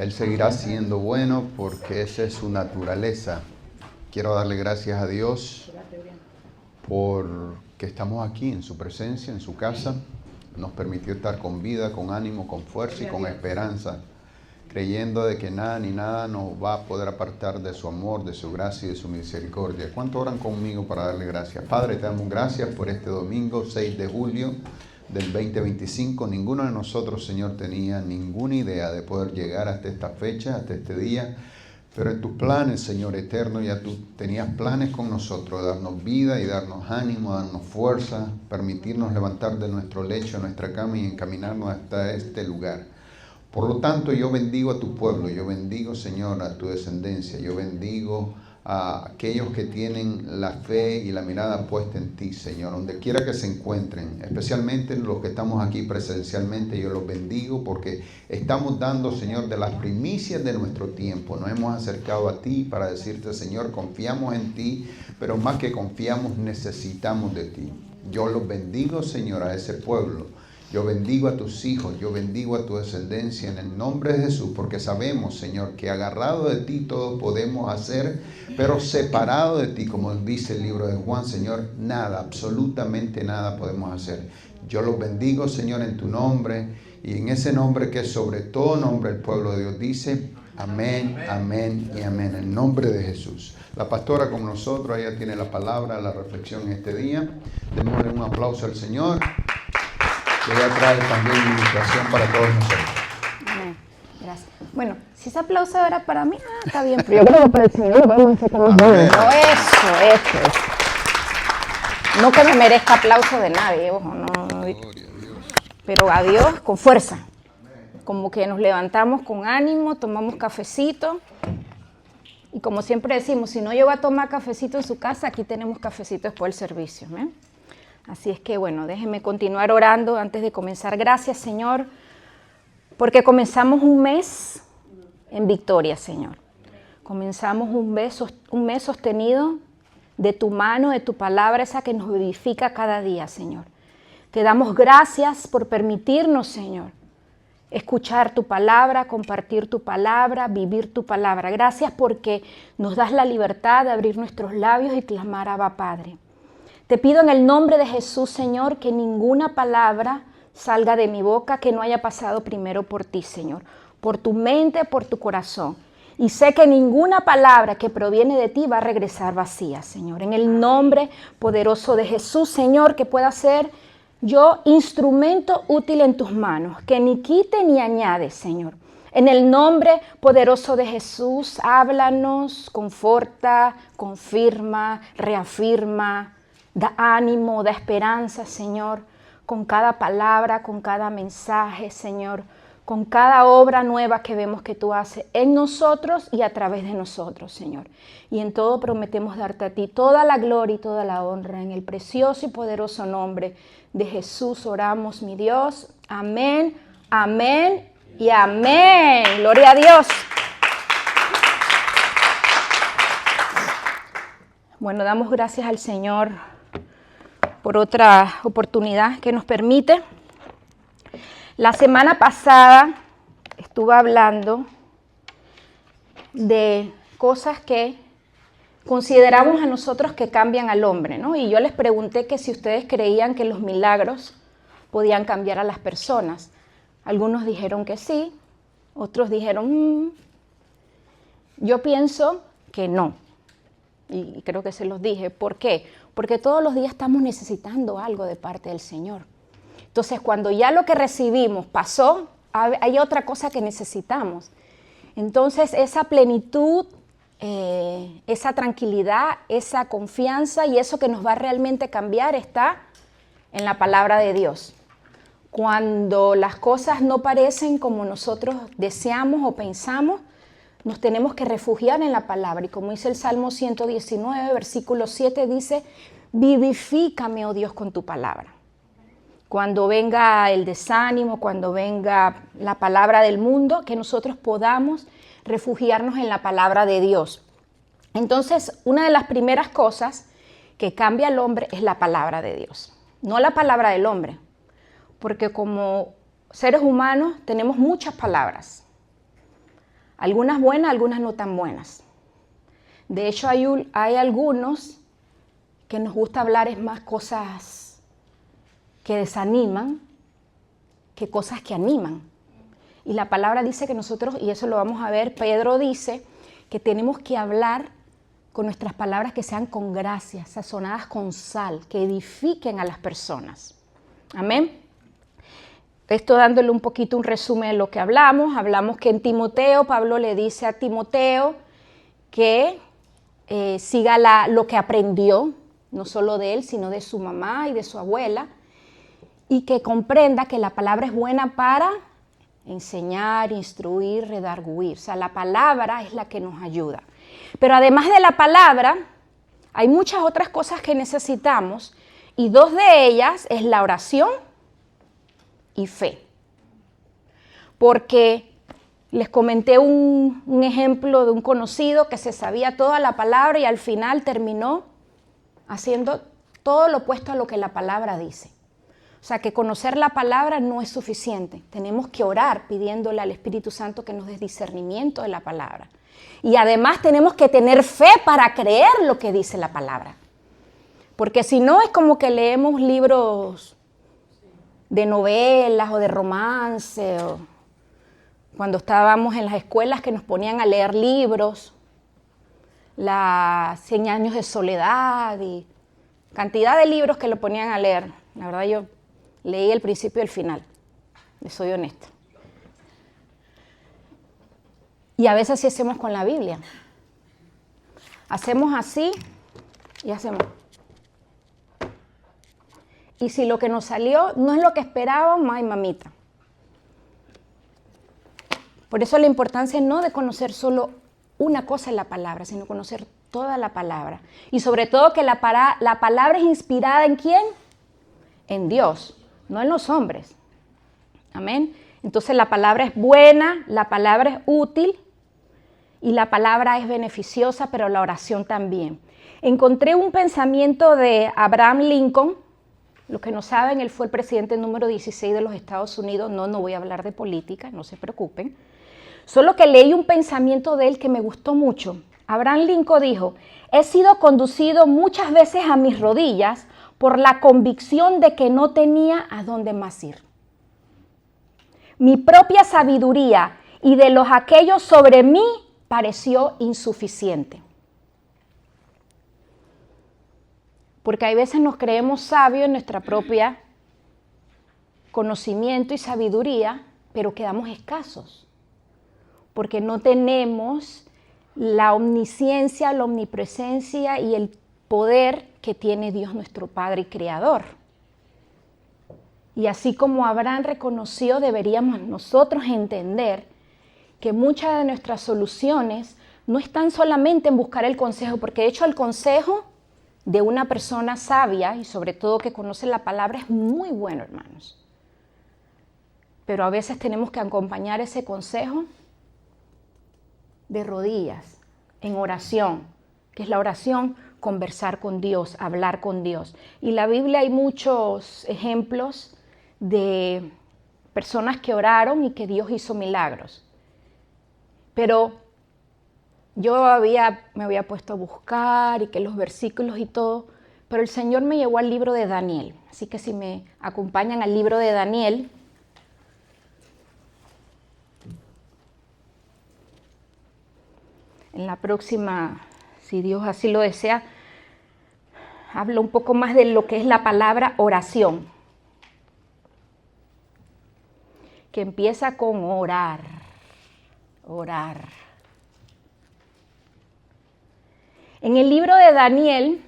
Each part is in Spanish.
Él seguirá siendo bueno porque esa es su naturaleza. Quiero darle gracias a Dios porque estamos aquí en su presencia, en su casa. Nos permitió estar con vida, con ánimo, con fuerza y con esperanza, creyendo de que nada ni nada nos va a poder apartar de su amor, de su gracia y de su misericordia. ¿Cuántos oran conmigo para darle gracias? Padre, te damos gracias por este domingo 6 de julio del 2025. Ninguno de nosotros, Señor, tenía ninguna idea de poder llegar hasta esta fecha, hasta este día, pero en tus planes, Señor eterno, ya tú tenías planes con nosotros, darnos vida y darnos ánimo, darnos fuerza, permitirnos levantar de nuestro lecho, a nuestra cama y encaminarnos hasta este lugar. Por lo tanto, yo bendigo a tu pueblo, yo bendigo, Señor, a tu descendencia, yo bendigo a aquellos que tienen la fe y la mirada puesta en ti, Señor, donde quiera que se encuentren, especialmente los que estamos aquí presencialmente. Yo los bendigo porque estamos dando, Señor, de las primicias de nuestro tiempo. Nos hemos acercado a ti para decirte, Señor, confiamos en ti, pero más que confiamos, necesitamos de ti. Yo los bendigo, Señor, a ese pueblo. Yo bendigo a tus hijos, yo bendigo a tu descendencia en el nombre de Jesús, porque sabemos, Señor, que agarrado de ti todo podemos hacer, pero separado de ti, como dice el libro de Juan, Señor, nada, absolutamente nada podemos hacer. Yo los bendigo, Señor, en tu nombre, y en ese nombre que es sobre todo nombre el pueblo de Dios dice, amén, amén y amén, en nombre de Jesús. La pastora con nosotros, ella tiene la palabra, la reflexión en este día. Démosle un aplauso al Señor. Que ella trae también ilustración para todos nosotros. Amén. Gracias. Bueno, si ese aplauso era para mí, está bien, pero yo creo que para el Señor vamos a sacar los dedos. No, eso. No que me merezca aplauso de nadie, ojo, no. Pero a Dios con fuerza. Como que nos levantamos con ánimo, tomamos cafecito. Y como siempre decimos, si no llego a tomar cafecito en su casa, aquí tenemos cafecito después del servicio, ¿eh? Así es que, bueno, déjenme continuar orando antes de comenzar. Gracias, Señor, porque comenzamos un mes en victoria, Señor. Comenzamos un mes sostenido de tu mano, de tu palabra, esa que nos vivifica cada día, Señor. Te damos gracias por permitirnos, Señor, escuchar tu palabra, compartir tu palabra, vivir tu palabra. Gracias porque nos das la libertad de abrir nuestros labios y clamar, Abba, Padre. Te pido en el nombre de Jesús, Señor, que ninguna palabra salga de mi boca que no haya pasado primero por ti, Señor, por tu mente, por tu corazón. Y sé que ninguna palabra que proviene de ti va a regresar vacía, Señor. En el nombre poderoso de Jesús, Señor, que pueda ser yo instrumento útil en tus manos, que ni quite ni añade, Señor. En el nombre poderoso de Jesús, háblanos, conforta, confirma, reafirma. Da ánimo, da esperanza, Señor, con cada palabra, con cada mensaje, Señor, con cada obra nueva que vemos que tú haces en nosotros y a través de nosotros, Señor. Y en todo prometemos darte a ti toda la gloria y toda la honra. En el precioso y poderoso nombre de Jesús oramos, mi Dios. Amén, amén y amén. Gloria a Dios. Bueno, damos gracias al Señor por otra oportunidad que nos permite. La semana pasada estuve hablando de cosas que consideramos a nosotros que cambian al hombre, ¿no? Y yo les pregunté que si ustedes creían que los milagros podían cambiar a las personas. Algunos dijeron que sí, otros dijeron, Yo pienso que no. Y creo que se los dije. ¿Por qué? Porque todos los días estamos necesitando algo de parte del Señor. Entonces, cuando ya lo que recibimos pasó, hay otra cosa que necesitamos. Entonces, esa plenitud, esa tranquilidad, esa confianza y eso que nos va a realmente cambiar está en la palabra de Dios. Cuando las cosas no parecen como nosotros deseamos o pensamos, nos tenemos que refugiar en la palabra. Y como dice el Salmo 119, versículo 7, dice, vivifícame, oh Dios, con tu palabra. Cuando venga el desánimo, cuando venga la palabra del mundo, que nosotros podamos refugiarnos en la palabra de Dios. Entonces, una de las primeras cosas que cambia al hombre es la palabra de Dios, no la palabra del hombre. Porque como seres humanos tenemos muchas palabras. Algunas buenas, algunas no tan buenas. De hecho, hay algunos que nos gusta hablar es más cosas que desaniman que cosas que animan. Y la palabra dice que nosotros, y eso lo vamos a ver, Pedro dice que tenemos que hablar con nuestras palabras que sean con gracia, sazonadas con sal, que edifiquen a las personas. Amén. Esto dándole un poquito un resumen de lo que hablamos que en Timoteo, Pablo le dice a Timoteo que siga lo que aprendió, no solo de él, sino de su mamá y de su abuela, y que comprenda que la palabra es buena para enseñar, instruir, redarguir. O sea, la palabra es la que nos ayuda. Pero además de la palabra, hay muchas otras cosas que necesitamos, y dos de ellas es la oración y fe. Porque les comenté un ejemplo de un conocido que se sabía toda la palabra y al final terminó haciendo todo lo opuesto a lo que la palabra dice. O sea, que conocer la palabra no es suficiente. Tenemos que orar pidiéndole al Espíritu Santo que nos dé discernimiento de la palabra. Y además tenemos que tener fe para creer lo que dice la palabra. Porque si no, es como que leemos libros de novelas o de romance, o cuando estábamos en las escuelas que nos ponían a leer libros, las 100 años de soledad y cantidad de libros que lo ponían a leer. La verdad yo leí el principio y el final, les soy honesta. Y a veces así hacemos con la Biblia. Hacemos así y hacemos. Y si lo que nos salió no es lo que esperábamos, ay mamita. Por eso la importancia no de conocer solo una cosa en la palabra, sino conocer toda la palabra. Y sobre todo que la palabra es inspirada ¿en quién? En Dios, no en los hombres. Amén. Entonces la palabra es buena, la palabra es útil y la palabra es beneficiosa, pero la oración también. Encontré un pensamiento de Abraham Lincoln. Los que no saben, él fue el presidente número 16 de los Estados Unidos. No voy a hablar de política, no se preocupen. Solo que leí un pensamiento de él que me gustó mucho. Abraham Lincoln dijo: he sido conducido muchas veces a mis rodillas por la convicción de que no tenía a dónde más ir. Mi propia sabiduría y de los aquellos sobre mí pareció insuficiente. Porque hay veces nos creemos sabios en nuestra propia conocimiento y sabiduría, pero quedamos escasos. Porque no tenemos la omnisciencia, la omnipresencia y el poder que tiene Dios nuestro Padre y Creador. Y así como Abraham reconoció, deberíamos nosotros entender que muchas de nuestras soluciones no están solamente en buscar el consejo, porque de hecho el consejo de una persona sabia y sobre todo que conoce la palabra es muy bueno, hermanos. Pero a veces tenemos que acompañar ese consejo de rodillas, en oración, que es la oración, conversar con Dios, hablar con Dios. Y en la Biblia hay muchos ejemplos de personas que oraron y que Dios hizo milagros. Pero yo me había puesto a buscar y que los versículos y todo, pero el Señor me llevó al libro de Daniel. Así que si me acompañan al libro de Daniel, en la próxima, si Dios así lo desea, hablo un poco más de lo que es la palabra oración, que empieza con orar, orar. En el libro de Daniel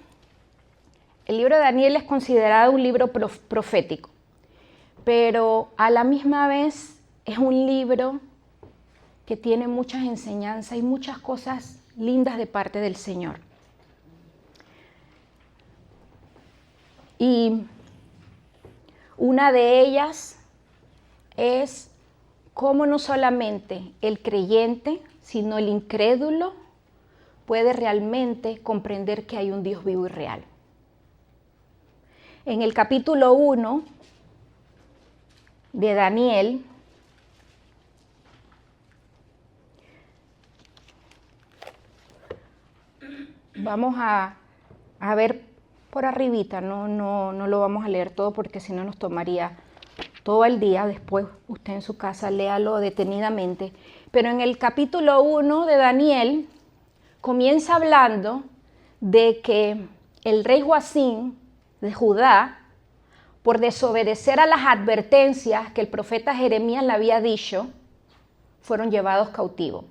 es considerado un libro profético, pero a la misma vez es un libro que tiene muchas enseñanzas y muchas cosas lindas de parte del Señor. Y una de ellas es cómo no solamente el creyente, sino el incrédulo puede realmente comprender que hay un Dios vivo y real. En el capítulo 1 de Daniel, Vamos a ver por arribita, no lo vamos a leer todo porque si no nos tomaría todo el día. Después usted en su casa léalo detenidamente. Pero en el capítulo 1 de Daniel comienza hablando de que el rey Joacim de Judá, por desobedecer a las advertencias que el profeta Jeremías le había dicho, fueron llevados cautivos.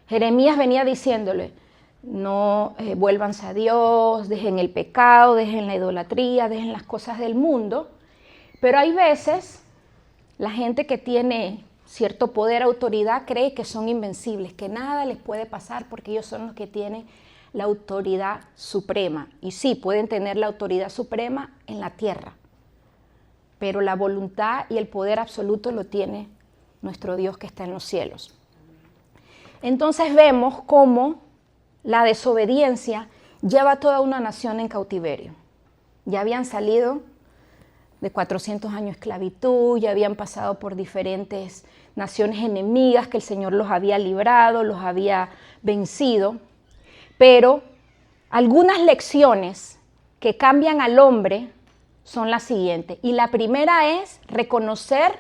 Jeremías venía diciéndole, no vuélvanse a Dios, dejen el pecado, dejen la idolatría, dejen las cosas del mundo. Pero hay veces la gente que tiene cierto poder, autoridad, cree que son invencibles, que nada les puede pasar porque ellos son los que tienen la autoridad suprema. Y sí, pueden tener la autoridad suprema en la tierra, pero la voluntad y el poder absoluto lo tiene nuestro Dios que está en los cielos. Entonces vemos cómo la desobediencia lleva a toda una nación en cautiverio. Ya habían salido de 400 años de esclavitud, ya habían pasado por diferentes naciones enemigas que el Señor los había librado, los había vencido, pero algunas lecciones que cambian al hombre son las siguientes. Y la primera es reconocer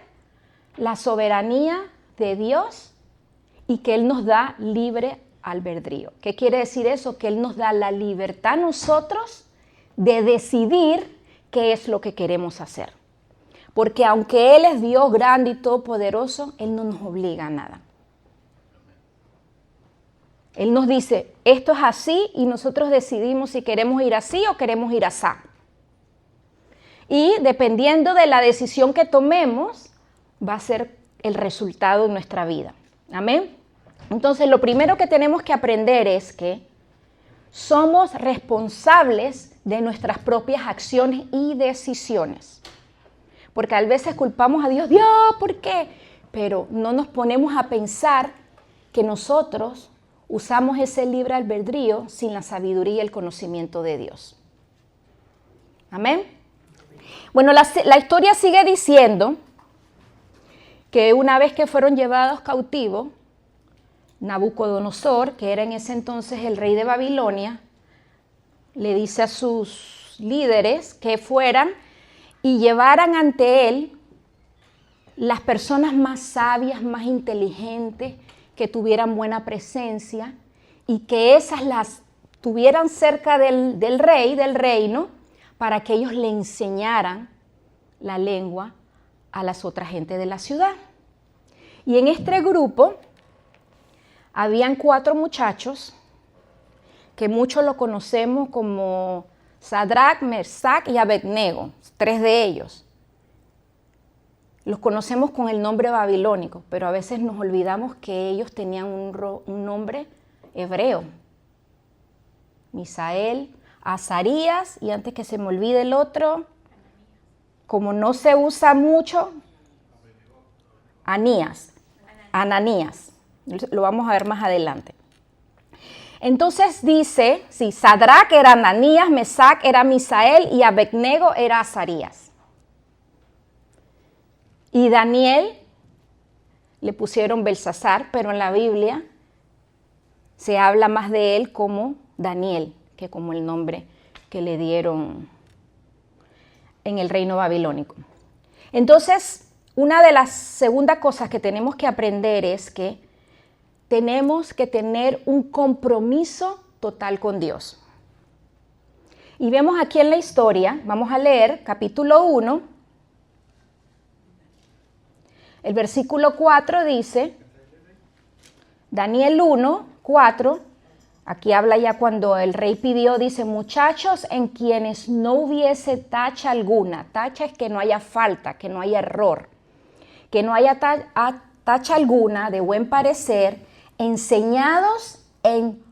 la soberanía de Dios y que Él nos da libre albedrío. ¿Qué quiere decir eso? Que Él nos da la libertad a nosotros de decidir qué es lo que queremos hacer. Porque aunque Él es Dios grande y todopoderoso, Él no nos obliga a nada. Él nos dice, esto es así y nosotros decidimos si queremos ir así o queremos ir así. Y dependiendo de la decisión que tomemos, va a ser el resultado de nuestra vida. Amén. Entonces, lo primero que tenemos que aprender es que somos responsables de nuestras propias acciones y decisiones. Porque a veces culpamos a Dios, Dios, ¿por qué? Pero no nos ponemos a pensar que nosotros usamos ese libre albedrío sin la sabiduría y el conocimiento de Dios. Amén. Bueno, la historia sigue diciendo que una vez que fueron llevados cautivos, Nabucodonosor, que era en ese entonces el rey de Babilonia, le dice a sus líderes que fueran y llevaran ante él las personas más sabias, más inteligentes, que tuvieran buena presencia y que esas las tuvieran cerca del rey, del reino, para que ellos le enseñaran la lengua a las otras gentes de la ciudad. Y en este grupo habían 4 muchachos que muchos lo conocemos como Sadrach, Mesach y Abednego, 3 de ellos. Los conocemos con el nombre babilónico, pero a veces nos olvidamos que ellos tenían un nombre hebreo. Misael, Azarías y antes que se me olvide el otro, como no se usa mucho, Ananías. Lo vamos a ver más adelante. Entonces dice, sí, Sadrach era Ananías, Mesach era Misael y Abednego era Azarías. Y Daniel le pusieron Belsasar, pero en la Biblia se habla más de él como Daniel, que como el nombre que le dieron en el reino babilónico. Entonces, una de las segundas cosas que tenemos que aprender es que tenemos que tener un compromiso total con Dios. Y vemos aquí en la historia, vamos a leer capítulo 1, el versículo 4 dice, Daniel 1, 4, aquí habla ya cuando el rey pidió, dice, muchachos en quienes no hubiese tacha alguna, tacha es que no haya falta, que no haya error, que no haya tacha alguna de buen parecer, enseñados en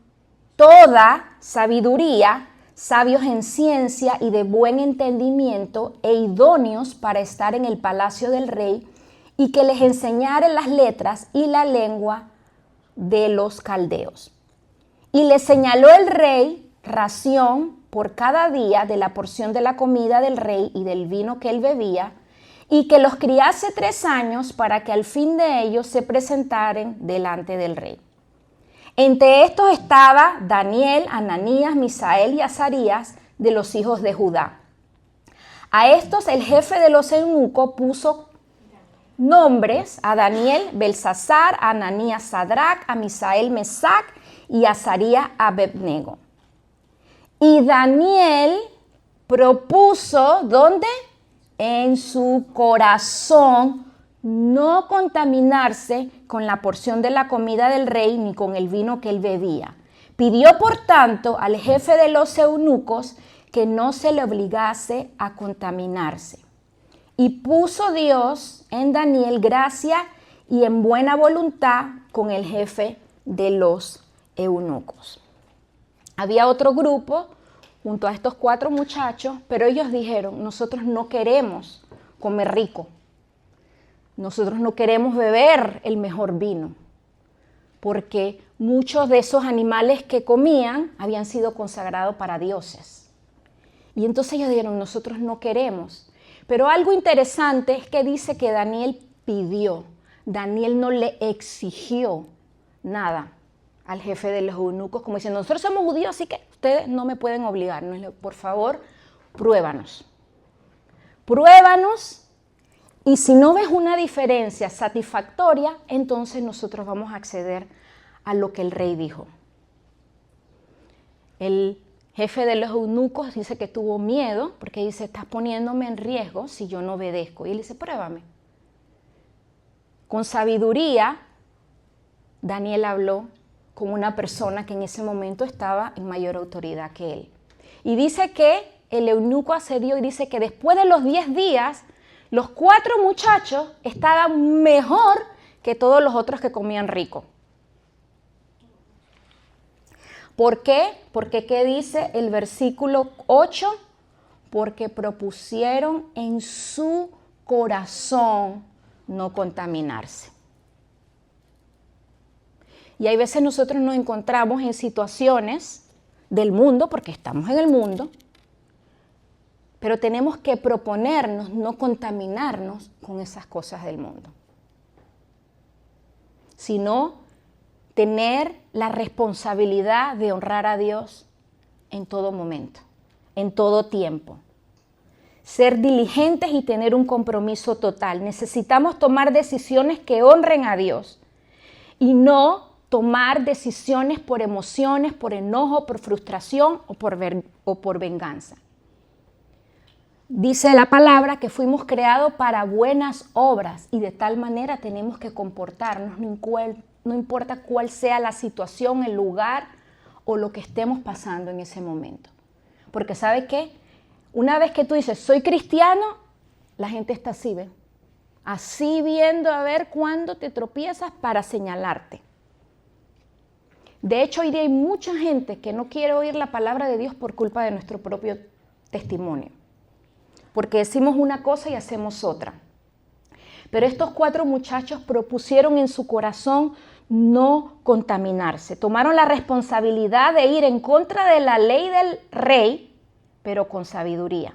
toda sabiduría, sabios en ciencia y de buen entendimiento e idóneos para estar en el palacio del rey y que les enseñaren las letras y la lengua de los caldeos. Y les señaló el rey ración por cada día de la porción de la comida del rey y del vino que él bebía, y que los criase 3 años para que al fin de ellos se presentaren delante del rey. Entre estos estaba Daniel, Ananías, Misael y Azarías de los hijos de Judá. A estos el jefe de los eunucos puso nombres: a Daniel, Belsasar, a Ananías, Sadrac, a Misael, Mesac y a Azarías, Abednego. Y Daniel propuso, ¿dónde? En su corazón, no contaminarse con la porción de la comida del rey ni con el vino que él bebía. Pidió, por tanto, al jefe de los eunucos que no se le obligase a contaminarse. Y puso Dios en Daniel gracia y en buena voluntad con el jefe de los eunucos. Había otro grupo junto a estos 4 muchachos, pero ellos dijeron: nosotros no queremos comer rico. Nosotros no queremos beber el mejor vino, porque muchos de esos animales que comían habían sido consagrados para dioses. Y entonces ellos dijeron: nosotros no queremos. Pero algo interesante es que dice que Daniel pidió. Daniel no le exigió nada al jefe de los eunucos, como diciendo: nosotros somos judíos, así que ustedes no me pueden obligar. No, por favor, pruébanos. Pruébanos. Y si no ves una diferencia satisfactoria, entonces nosotros vamos a acceder a lo que el rey dijo. El jefe de los eunucos dice que tuvo miedo, porque dice: estás poniéndome en riesgo si yo no obedezco. Y él dice: pruébame. Con sabiduría, Daniel habló con una persona que en ese momento estaba en mayor autoridad que él. Y dice que el eunuco accedió, y dice que después de los 10 días, los 4 muchachos estaban mejor que todos los otros que comían rico. ¿Por qué? Porque ¿qué dice el versículo 8? Porque propusieron en su corazón no contaminarse. Y hay veces nosotros nos encontramos en situaciones del mundo, porque estamos en el mundo, pero tenemos que proponernos no contaminarnos con esas cosas del mundo, sino tener la responsabilidad de honrar a Dios en todo momento, en todo tiempo. Ser diligentes y tener un compromiso total. Necesitamos tomar decisiones que honren a Dios y no tomar decisiones por emociones, por enojo, por frustración o por venganza. Dice la palabra que fuimos creados para buenas obras y de tal manera tenemos que comportarnos, no importa cuál sea la situación, el lugar o lo que estemos pasando en ese momento. Porque ¿sabe qué? Una vez que tú dices: soy cristiano, la gente está así, ¿ve? Así viendo a ver cuándo te tropiezas para señalarte. De hecho, hoy día hay mucha gente que no quiere oír la palabra de Dios por culpa de nuestro propio testimonio. Porque decimos una cosa y hacemos otra. Pero estos 4 muchachos propusieron en su corazón no contaminarse. Tomaron la responsabilidad de ir en contra de la ley del rey, pero con sabiduría,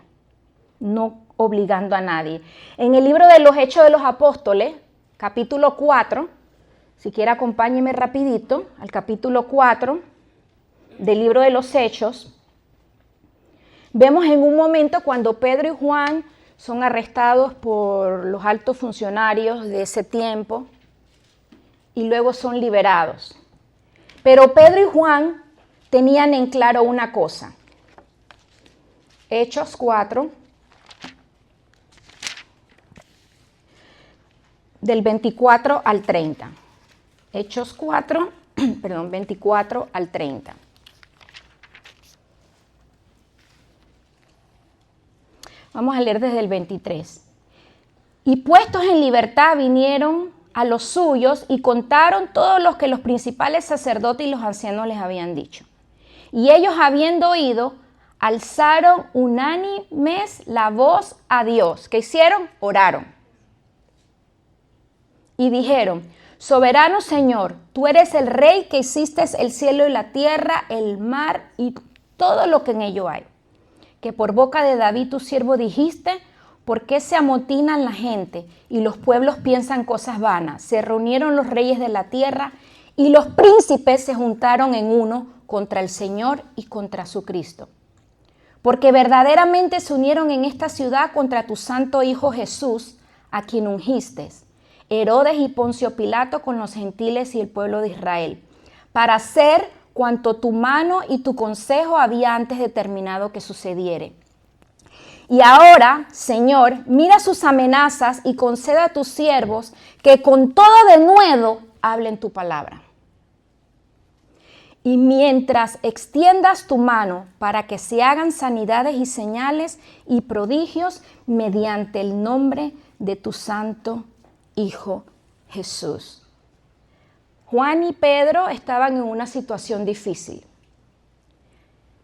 no obligando a nadie. En el libro de los Hechos de los Apóstoles, capítulo 4, si quiere acompáñeme rapidito al capítulo 4 del libro de los Hechos. Vemos en un momento cuando Pedro y Juan son arrestados por los altos funcionarios de ese tiempo y luego son liberados. Pero Pedro y Juan tenían en claro una cosa. Hechos 4, del 24 al 30. Hechos 4, 24 al 30. Vamos a leer desde el 23. Y puestos en libertad vinieron a los suyos y contaron todo lo que los principales sacerdotes y los ancianos les habían dicho. Y ellos, habiendo oído, alzaron unánimes la voz a Dios. ¿Qué hicieron? Oraron. Y dijeron: soberano Señor, tú eres el Rey que hiciste el cielo y la tierra, el mar y todo lo que en ello hay. Que por boca de David tu siervo dijiste: ¿por qué se amotinan la gente y los pueblos piensan cosas vanas? Se reunieron los reyes de la tierra y los príncipes se juntaron en uno contra el Señor y contra su Cristo. Porque verdaderamente se unieron en esta ciudad contra tu santo Hijo Jesús, a quien ungiste, Herodes y Poncio Pilato con los gentiles y el pueblo de Israel, para hacer cuanto tu mano y tu consejo había antes determinado que sucediere. Y ahora, Señor, mira sus amenazas y concede a tus siervos que con todo denuedo hablen tu palabra. Y mientras extiendas tu mano para que se hagan sanidades y señales y prodigios mediante el nombre de tu santo Hijo Jesús. Juan y Pedro estaban en una situación difícil,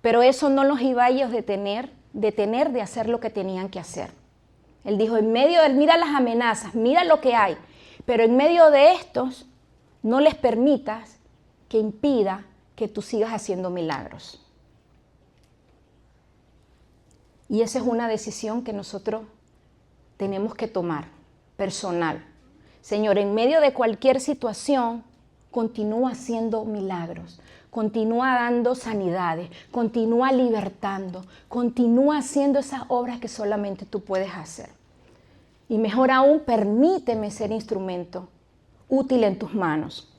pero eso no los iba a ellos detener de hacer lo que tenían que hacer. Él dijo, en medio de, mira las amenazas, mira lo que hay, pero en medio de estos no les permitas que impida que tú sigas haciendo milagros. Y esa es una decisión que nosotros tenemos que tomar, personal. Señor, en medio de cualquier situación, continúa haciendo milagros, continúa dando sanidades, continúa libertando, continúa haciendo esas obras que solamente tú puedes hacer. Y mejor aún, permíteme ser instrumento útil en tus manos,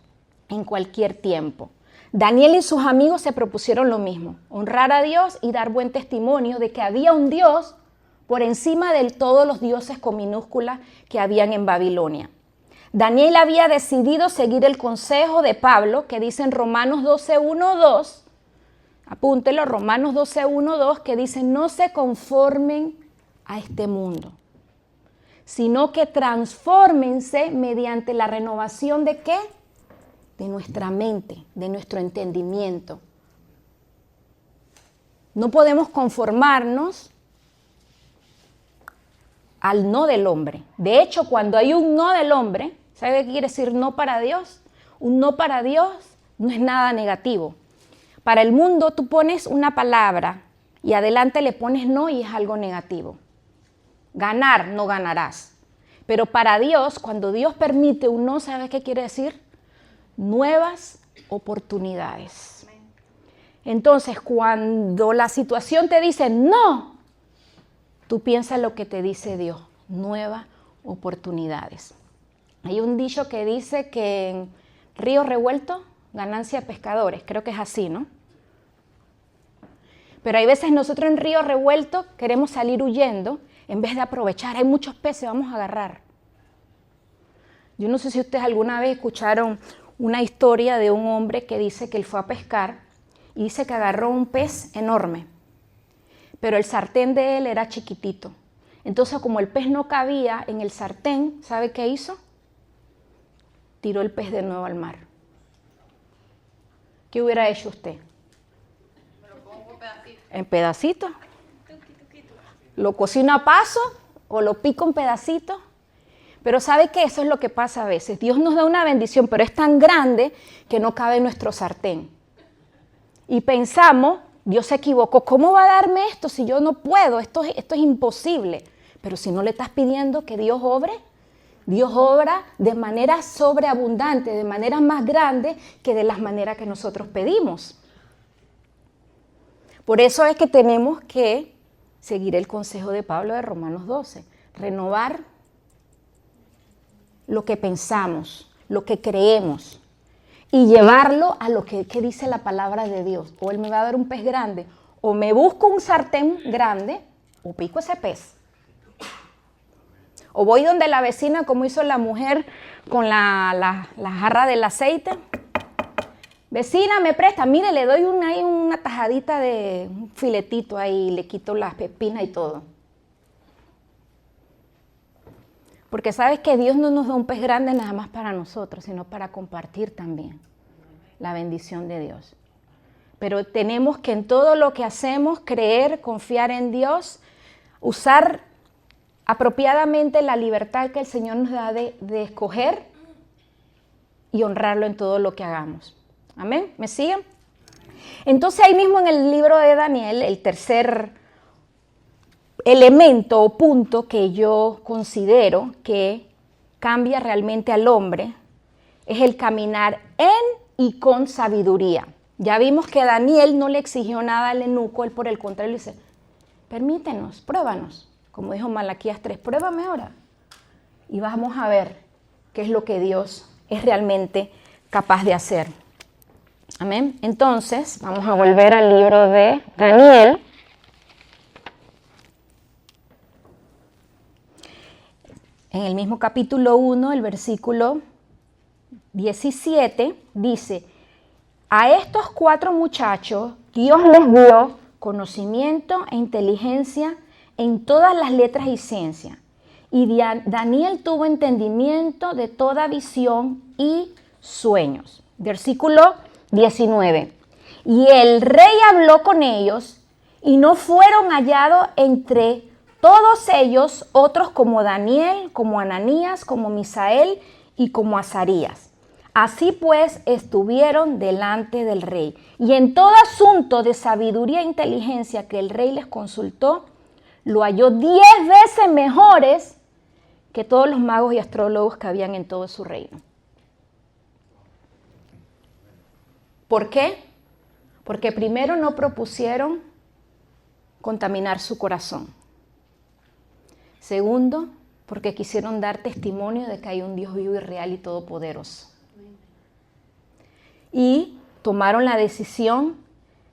en cualquier tiempo. Daniel y sus amigos se propusieron lo mismo, honrar a Dios y dar buen testimonio de que había un Dios por encima de todos los dioses con minúsculas que habían en Babilonia. Daniel había decidido seguir el consejo de Pablo, que dice en Romanos 12:1-2, apúntelo, Romanos 12:1-2, que dice, no se conformen a este mundo, sino que transfórmense mediante la renovación ¿de qué? De nuestra mente, de nuestro entendimiento. No podemos conformarnos al no del hombre. De hecho, cuando hay un no del hombre, ¿sabe qué quiere decir no para Dios? Un no para Dios no es nada negativo. Para el mundo tú pones una palabra y adelante le pones no y es algo negativo. Ganar, no ganarás. Pero para Dios, cuando Dios permite un no, ¿sabe qué quiere decir? Nuevas oportunidades. Entonces, cuando la situación te dice no, tú piensas lo que te dice Dios, nuevas oportunidades. Hay un dicho que dice que en río revuelto, ganancia de pescadores, creo que es así, ¿no? Pero hay veces nosotros en río revuelto queremos salir huyendo, en vez de aprovechar, hay muchos peces, vamos a agarrar. Yo no sé si ustedes alguna vez escucharon una historia de un hombre que dice que él fue a pescar y dice que agarró un pez enorme, pero el sartén de él era chiquitito. Entonces, como el pez no cabía en el sartén, ¿sabe qué hizo? Tiró el pez de nuevo al mar. ¿Qué hubiera hecho usted? Me lo pongo pedacito. En pedacitos. Lo cocino a paso o lo pico en pedacitos. Pero ¿sabe qué? Eso es lo que pasa a veces. Dios nos da una bendición, pero es tan grande que no cabe en nuestro sartén. Y pensamos, Dios se equivocó, ¿cómo va a darme esto si yo no puedo? Esto es imposible. Pero si no le estás pidiendo que Dios obre, Dios obra de manera sobreabundante, de manera más grande que de las maneras que nosotros pedimos. Por eso es que tenemos que seguir el consejo de Pablo de Romanos 12, renovar lo que pensamos, lo que creemos y llevarlo a lo que dice la palabra de Dios. O Él me va a dar un pez grande, o me busco un sartén grande, o pico ese pez. O voy donde la vecina, como hizo la mujer con la jarra del aceite. Vecina, me presta, mire, le doy una tajadita de un filetito ahí, le quito las pepinas y todo. Porque sabes que Dios no nos da un pez grande nada más para nosotros, sino para compartir también la bendición de Dios. Pero tenemos que en todo lo que hacemos creer, confiar en Dios, usar apropiadamente la libertad que el Señor nos da de escoger y honrarlo en todo lo que hagamos. Amén, ¿me siguen? Entonces ahí mismo en el libro de Daniel, el tercer elemento o punto que yo considero que cambia realmente al hombre es el caminar en y con sabiduría. Ya vimos que Daniel no le exigió nada al eunuco, él por el contrario le dice, permítenos, pruébanos. Como dijo Malaquías 3, pruébame ahora. Y vamos a ver qué es lo que Dios es realmente capaz de hacer. Amén. Entonces, vamos a volver al libro de Daniel. En el mismo capítulo 1, el versículo 17, dice, a estos 4 muchachos Dios les dio conocimiento e inteligencia en todas las letras y ciencia. Y Daniel tuvo entendimiento de toda visión y sueños. Versículo 19. Y el rey habló con ellos y no fueron hallados entre todos ellos otros como Daniel, como Ananías, como Misael y como Azarías. Así pues estuvieron delante del rey. Y en todo asunto de sabiduría e inteligencia que el rey les consultó, lo halló 10 veces mejores que todos los magos y astrólogos que habían en todo su reino. ¿Por qué? Porque primero no propusieron contaminar su corazón. Segundo, porque quisieron dar testimonio de que hay un Dios vivo y real y todopoderoso. Y tomaron la decisión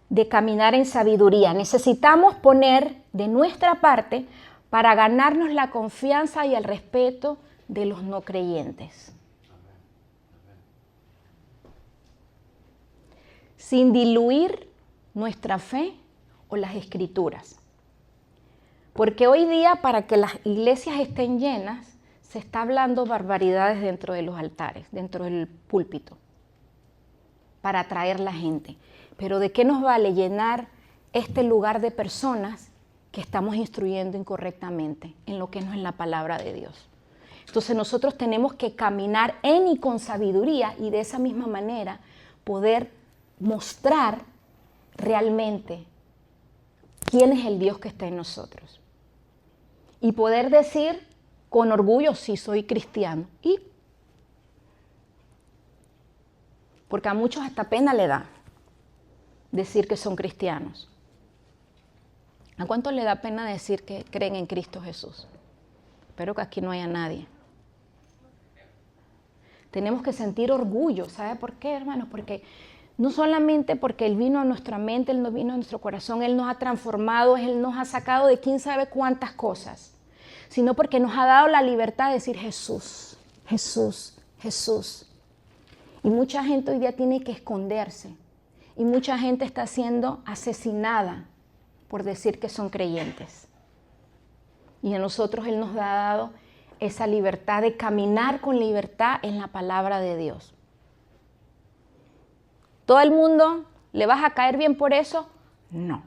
de caminar en sabiduría. Necesitamos poner de nuestra parte para ganarnos la confianza y el respeto de los no creyentes. Sin diluir nuestra fe o las escrituras. Porque hoy día, para que las iglesias estén llenas, se está hablando barbaridades dentro de los altares, dentro del púlpito, para atraer la gente. Pero ¿de qué nos vale llenar este lugar de personas que estamos instruyendo incorrectamente en lo que no es la palabra de Dios? Entonces nosotros tenemos que caminar en y con sabiduría y de esa misma manera poder mostrar realmente quién es el Dios que está en nosotros. Y poder decir con orgullo, sí, soy cristiano. Y porque a muchos hasta pena le da decir que son cristianos. ¿A cuánto le da pena decir que creen en Cristo Jesús? Espero que aquí no haya nadie. Tenemos que sentir orgullo. ¿Sabe por qué, hermanos? Porque no solamente porque Él vino a nuestra mente, Él no vino a nuestro corazón, Él nos ha transformado, Él nos ha sacado de quién sabe cuántas cosas, sino porque nos ha dado la libertad de decir Jesús, Jesús, Jesús. Y mucha gente hoy día tiene que esconderse. Y mucha gente está siendo asesinada por decir que son creyentes. Y a nosotros Él nos ha dado esa libertad de caminar con libertad en la palabra de Dios. ¿Todo el mundo le vas a caer bien por eso? No.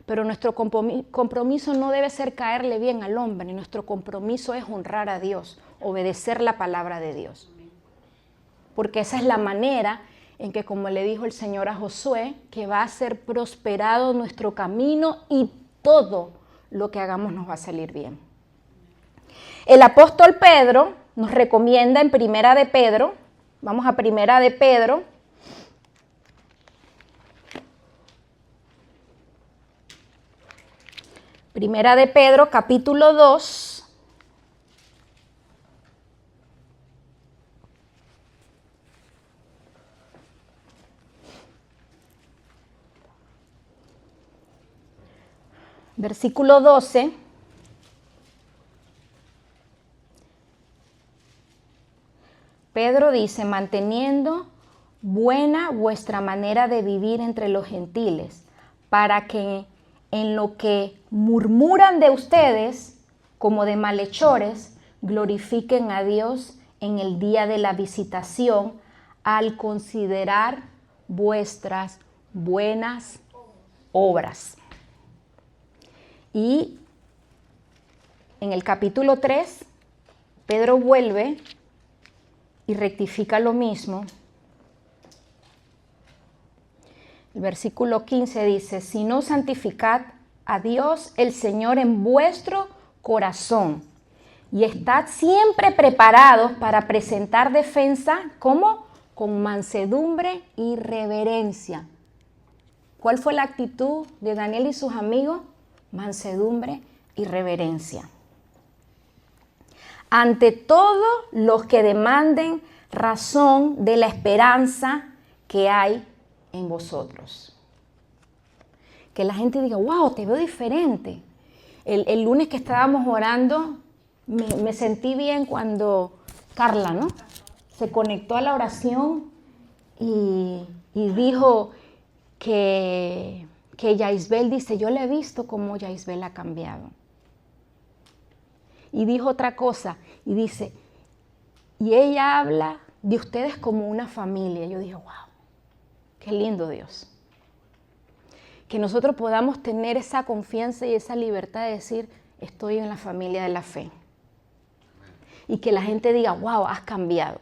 Pero nuestro compromiso no debe ser caerle bien al hombre. Nuestro compromiso es honrar a Dios, obedecer la palabra de Dios. Porque esa es la manera en que, como le dijo el Señor a Josué, que va a ser prosperado nuestro camino y todo lo que hagamos nos va a salir bien. El apóstol Pedro nos recomienda en Primera de Pedro, vamos a Primera de Pedro, Primera de Pedro, capítulo 2, versículo 12. Pedro dice, manteniendo buena vuestra manera de vivir entre los gentiles, para que en lo que murmuran de ustedes, como de malhechores, glorifiquen a Dios en el día de la visitación, al considerar vuestras buenas obras. Y en el capítulo 3, Pedro vuelve y rectifica lo mismo. El versículo 15 dice, sino santificad a Dios el Señor en vuestro corazón Y estad siempre preparados para presentar defensa, ¿cómo? Con mansedumbre y reverencia. ¿Cuál fue la actitud de Daniel y sus amigos? Mansedumbre y reverencia. Ante todos los que demanden razón de la esperanza que hay en vosotros. Que la gente diga, wow, te veo diferente. El lunes que estábamos orando, me sentí bien cuando Carla, ¿no?, se conectó a la oración y dijo que Yaisbel dice, yo le he visto cómo Yaisbel ha cambiado. Y dijo otra cosa, y dice, y ella habla de ustedes como una familia. Yo dije, wow, qué lindo Dios. Que nosotros podamos tener esa confianza y esa libertad de decir, estoy en la familia de la fe. Y que la gente diga, wow, has cambiado.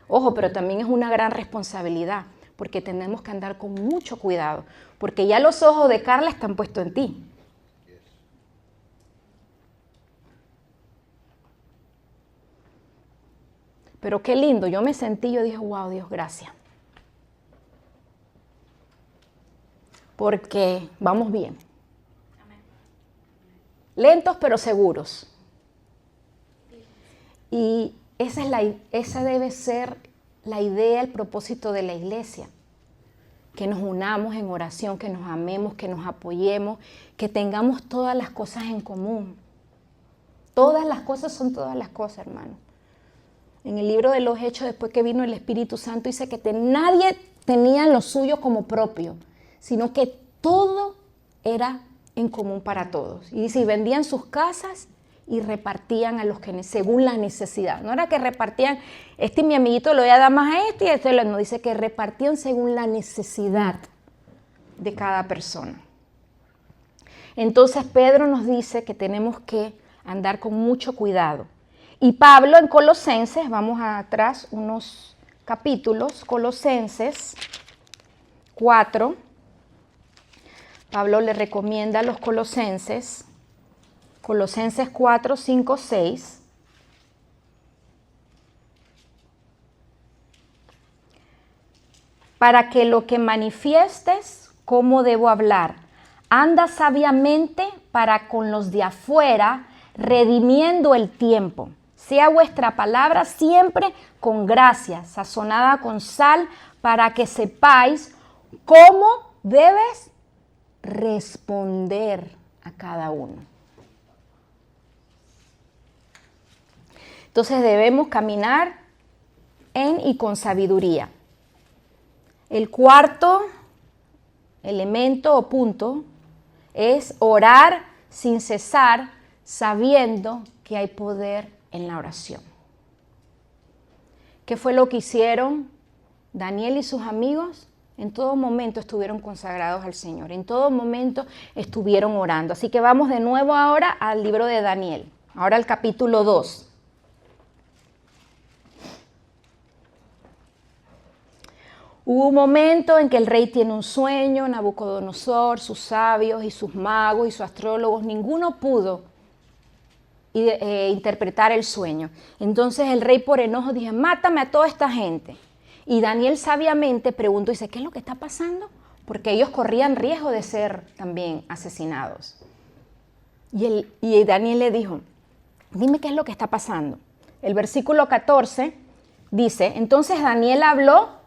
Ojo, pero también es una gran responsabilidad, porque tenemos que andar con mucho cuidado, porque ya los ojos de Carla están puestos en ti. Pero qué lindo, yo me sentí, yo dije, wow, Dios, gracias. Porque vamos bien. Lentos pero seguros. Y esa debe ser la idea, el propósito de la iglesia. Que nos unamos en oración, que nos amemos, que nos apoyemos, que tengamos todas las cosas en común. Todas las cosas son todas las cosas, hermano. En el libro de los Hechos, después que vino el Espíritu Santo, dice que nadie tenía lo suyo como propio, sino que todo era en común para todos. Y dice, y vendían sus casas y repartían a los que según la necesidad. No era que repartían, mi amiguito lo voy a dar más a y esto no, dice que repartían según la necesidad de cada persona. Entonces Pedro nos dice que tenemos que andar con mucho cuidado. Y Pablo en Colosenses, vamos atrás unos capítulos, Colosenses 4, Pablo le recomienda a los Colosenses 4, 5, 6. Para que lo que manifiestes, cómo debo hablar, anda sabiamente para con los de afuera, redimiendo el tiempo. Sea vuestra palabra siempre con gracia, sazonada con sal, para que sepáis cómo debes responder a cada uno. Entonces debemos caminar en y con sabiduría. El cuarto elemento o punto es orar sin cesar, sabiendo que hay poder en la oración. ¿Qué fue lo que hicieron Daniel y sus amigos? En todo momento estuvieron consagrados al Señor, en todo momento estuvieron orando. Así que vamos de nuevo ahora al libro de Daniel, ahora al capítulo 2. Hubo un momento en que el rey tiene un sueño, Nabucodonosor, sus sabios y sus magos y sus astrólogos, ninguno pudo interpretar el sueño. Entonces el rey por enojo dijo, mátame a toda esta gente. Y Daniel sabiamente preguntó, dice, ¿qué es lo que está pasando? Porque ellos corrían riesgo de ser también asesinados. Y Daniel le dijo, dime qué es lo que está pasando. El versículo 14 dice, entonces Daniel habló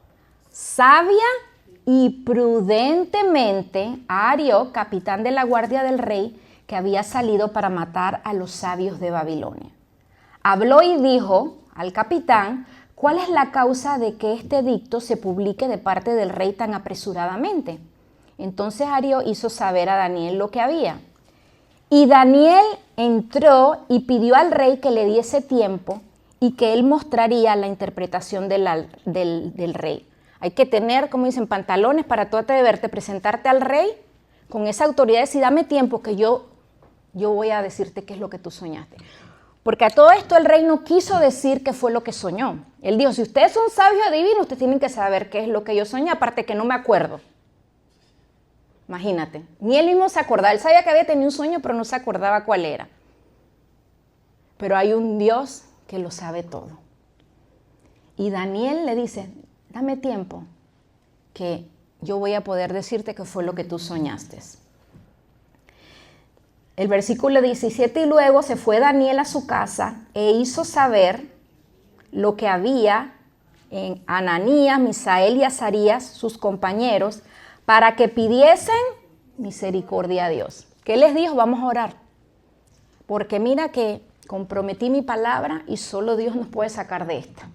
sabia y prudentemente a Arioc, capitán de la guardia del rey, que había salido para matar a los sabios de Babilonia. Habló y dijo al capitán, ¿cuál es la causa de que este edicto se publique de parte del rey tan apresuradamente? Entonces Arioc hizo saber a Daniel lo que había. Y Daniel entró y pidió al rey que le diese tiempo y que él mostraría la interpretación del rey. Hay que tener, como dicen, pantalones para tú atreverte, presentarte al rey con esa autoridad y decir, dame tiempo que yo voy a decirte qué es lo que tú soñaste. Porque a todo esto el rey no quiso decir qué fue lo que soñó. Él dijo, si ustedes son sabios adivinos, ustedes tienen que saber qué es lo que yo soñé, aparte que no me acuerdo. Imagínate, ni él mismo se acordaba. Él sabía que había tenido un sueño, pero no se acordaba cuál era. pero hay un Dios que lo sabe todo. Y Daniel le dice, dame tiempo, que yo voy a poder decirte qué fue lo que tú soñaste. El versículo 17, y luego se fue Daniel a su casa e hizo saber lo que había en Ananías, Misael y Azarías, sus compañeros, para que pidiesen misericordia a Dios. ¿Qué les dijo? Vamos a orar. Porque mira que comprometí mi palabra y solo Dios nos puede sacar de esta.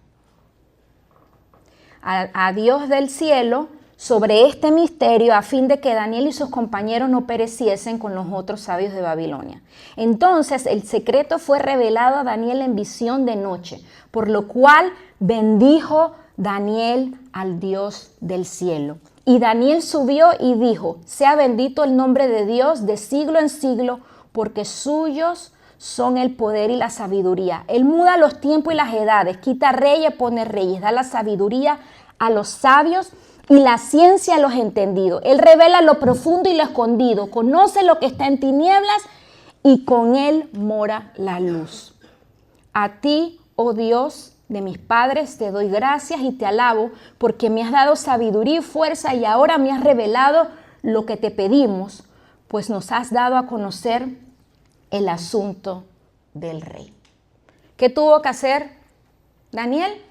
A Dios del cielo sobre este misterio, a fin de que Daniel y sus compañeros no pereciesen con los otros sabios de Babilonia. Entonces el secreto fue revelado a Daniel en visión de noche, por lo cual bendijo Daniel al Dios del cielo. Y Daniel subió y dijo, sea bendito el nombre de Dios de siglo en siglo, porque suyos son el poder y la sabiduría. Él muda los tiempos y las edades, quita reyes, pone reyes, da la sabiduría a los sabios y la ciencia a los entendidos. Él revela lo profundo y lo escondido, conoce lo que está en tinieblas y con él mora la luz. A ti, oh Dios de mis padres, te doy gracias y te alabo porque me has dado sabiduría y fuerza y ahora me has revelado lo que te pedimos, pues nos has dado a conocer el asunto del rey. ¿Qué tuvo que hacer Daniel?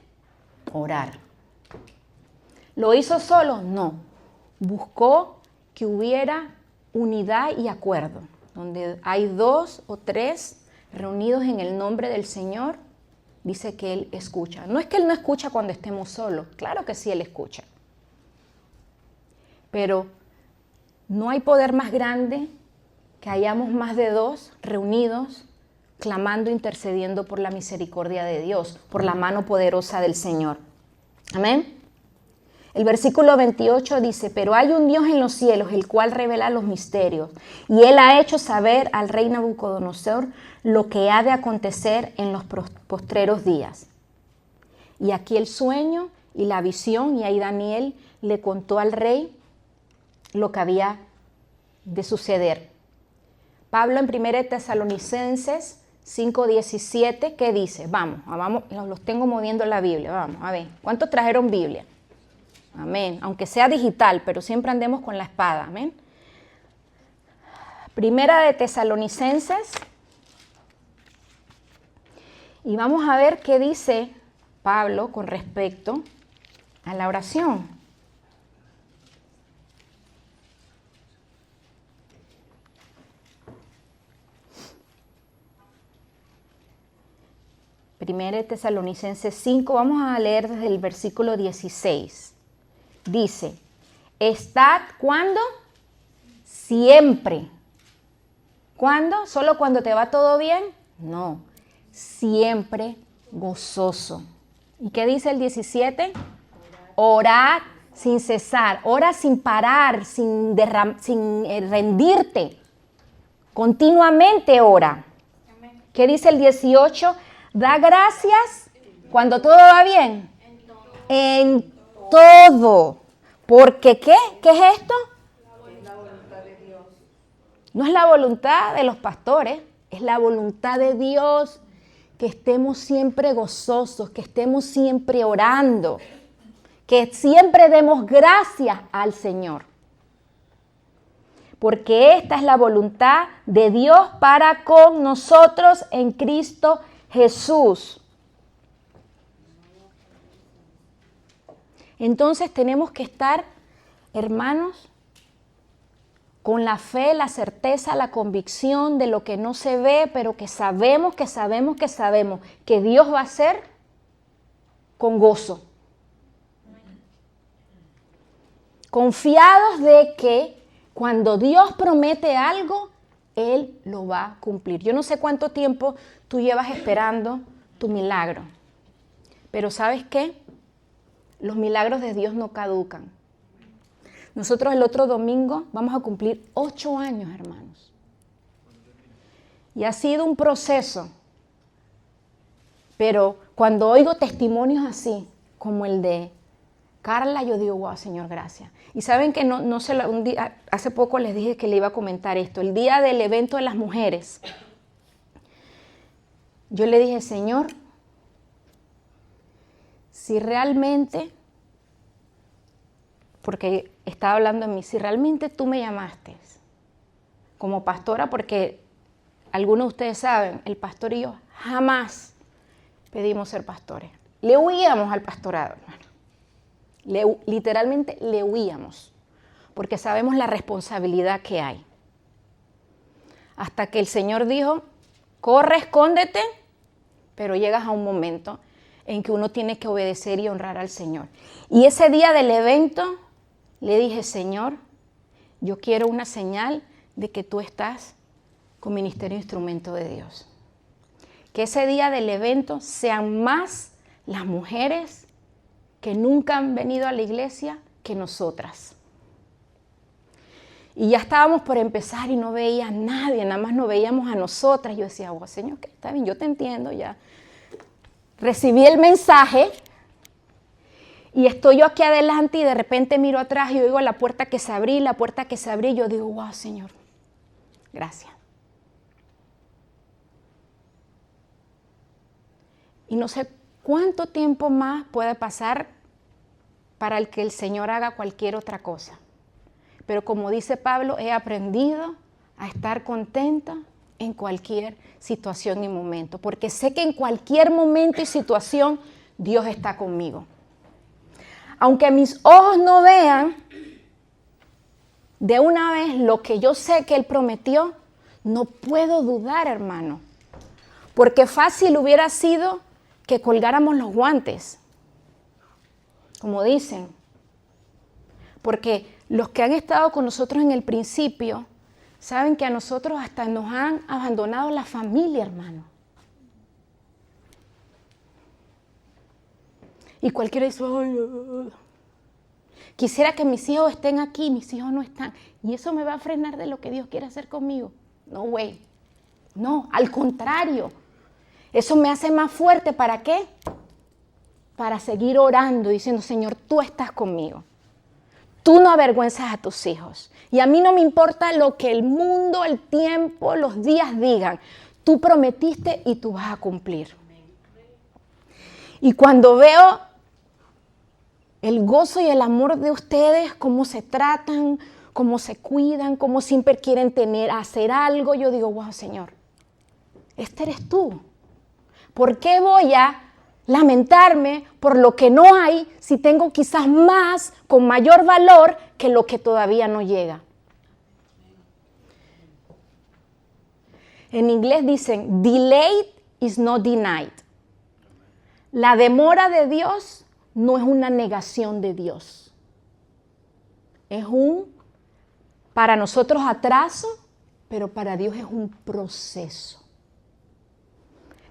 Orar. ¿Lo hizo solo? No. Buscó que hubiera unidad y acuerdo. Donde hay 2 o 3 reunidos en el nombre del Señor, dice que Él escucha. No es que Él no escucha cuando estemos solos. Claro que sí, Él escucha. Pero no hay poder más grande que hayamos más de 2 reunidos, clamando, intercediendo por la misericordia de Dios, por la mano poderosa del Señor. Amén. El versículo 28 dice, pero hay un Dios en los cielos, el cual revela los misterios, y Él ha hecho saber al rey Nabucodonosor lo que ha de acontecer en los postreros días. Y aquí el sueño y la visión, y ahí Daniel le contó al rey lo que había de suceder. Pablo en 1 Tesalonicenses 5:17, ¿qué dice? Vamos, los tengo moviendo la Biblia, vamos, a ver, ¿cuántos trajeron Biblia? Amén, aunque sea digital, pero siempre andemos con la espada, amén. 1 Tesalonicenses, y vamos a ver qué dice Pablo con respecto a la oración. Primera de Tesalonicenses 5, vamos a leer desde el versículo 16. Dice, estad, ¿cuándo? Siempre. ¿Cuándo? ¿Solo cuando te va todo bien? No, siempre gozoso. ¿Y qué dice el 17? Orad sin cesar, ora sin parar, sin rendirte. Continuamente ora. ¿Qué dice el 18? Da gracias cuando todo va bien. En todo. Porque ¿qué? ¿Qué es esto? La voluntad de Dios. No es la voluntad de los pastores, es la voluntad de Dios que estemos siempre gozosos, que estemos siempre orando, que siempre demos gracias al Señor. Porque esta es la voluntad de Dios para con nosotros en Cristo Jesús. Entonces tenemos que estar, hermanos, con la fe, la certeza, la convicción de lo que no se ve, pero que sabemos que Dios va a hacer con gozo. Confiados de que cuando Dios promete algo, Él lo va a cumplir. Yo no sé cuánto tiempo tú llevas esperando tu milagro, pero ¿sabes qué? Los milagros de Dios no caducan. Nosotros el otro domingo vamos a cumplir 8 años, hermanos. Y ha sido un proceso. Pero cuando oigo testimonios así, como el de Carla, yo digo, wow, Señor, gracias. Y saben que un día, hace poco les dije que le iba a comentar esto. El día del evento de las mujeres, yo le dije, Señor, si realmente, porque estaba hablando en mí, si realmente tú me llamaste como pastora, porque algunos de ustedes saben, el pastor y yo jamás pedimos ser pastores. Le huíamos al pastorado, hermano. Literalmente le huíamos, porque sabemos la responsabilidad que hay. Hasta que el Señor dijo, corre, escóndete, pero llegas a un momento en que uno tiene que obedecer y honrar al Señor. Y ese día del evento le dije, Señor, yo quiero una señal de que tú estás con Ministerio Instrumento de Dios. Que ese día del evento sean más las mujeres que nunca han venido a la iglesia que nosotras. Y ya estábamos por empezar y no veía a nadie, nada más nos veíamos a nosotras. Yo decía, oh, Señor, que está bien, yo te entiendo ya. Recibí el mensaje y estoy yo aquí adelante y de repente miro atrás y oigo la puerta que se abrí, y yo digo, wow, Señor, gracias. Y no sé cuánto tiempo más puede pasar para el que el Señor haga cualquier otra cosa. Pero como dice Pablo, he aprendido a estar contenta en cualquier situación y momento, porque sé que en cualquier momento y situación Dios está conmigo. Aunque mis ojos no vean de una vez lo que yo sé que Él prometió, no puedo dudar, hermano, porque fácil hubiera sido que colgáramos los guantes, como dicen, porque los que han estado con nosotros en el principio saben que a nosotros hasta nos han abandonado la familia, hermano. Y cualquiera dice, ay, quisiera que mis hijos estén aquí, mis hijos no están. Y eso me va a frenar de lo que Dios quiere hacer conmigo. No, güey. No, al contrario. Eso me hace más fuerte. ¿Para qué? Para seguir orando, diciendo, Señor, tú estás conmigo. Tú no avergüenzas a tus hijos. Y a mí no me importa lo que el mundo, el tiempo, los días digan. Tú prometiste y tú vas a cumplir. Y cuando veo el gozo y el amor de ustedes, cómo se tratan, cómo se cuidan, cómo siempre quieren hacer algo, yo digo, wow, Señor, este eres tú. ¿Por qué voy a lamentarme por lo que no hay si tengo quizás más, con mayor valor que lo que todavía no llega? En inglés dicen, delayed is not denied. La demora de Dios no es una negación de Dios. Es para nosotros atraso, pero para Dios es un proceso.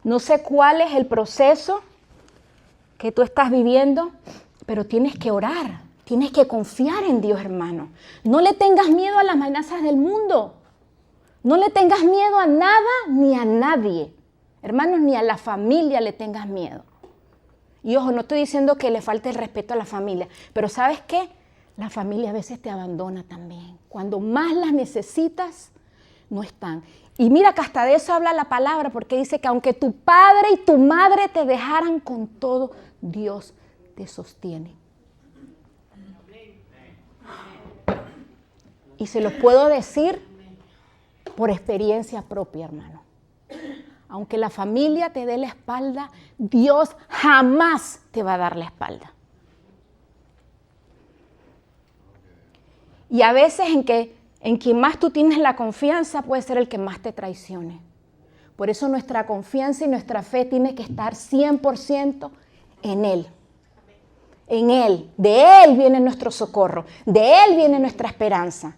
No sé cuál es el proceso que tú estás viviendo, pero tienes que orar, tienes que confiar en Dios, hermano. No le tengas miedo a las amenazas del mundo. No le tengas miedo a nada ni a nadie. Hermanos, ni a la familia le tengas miedo. Y ojo, no estoy diciendo que le falte el respeto a la familia, pero ¿sabes qué? La familia a veces te abandona también. Cuando más las necesitas, no están. Y mira que hasta de eso habla la palabra, porque dice que aunque tu padre y tu madre te dejaran con todo, Dios te sostiene. Y se los puedo decir por experiencia propia, hermano. Aunque la familia te dé la espalda, Dios jamás te va a dar la espalda. Y a veces en quien más tú tienes la confianza puede ser el que más te traicione. Por eso nuestra confianza y nuestra fe tiene que estar 100% en Él. En Él. De Él viene nuestro socorro. De Él viene nuestra esperanza.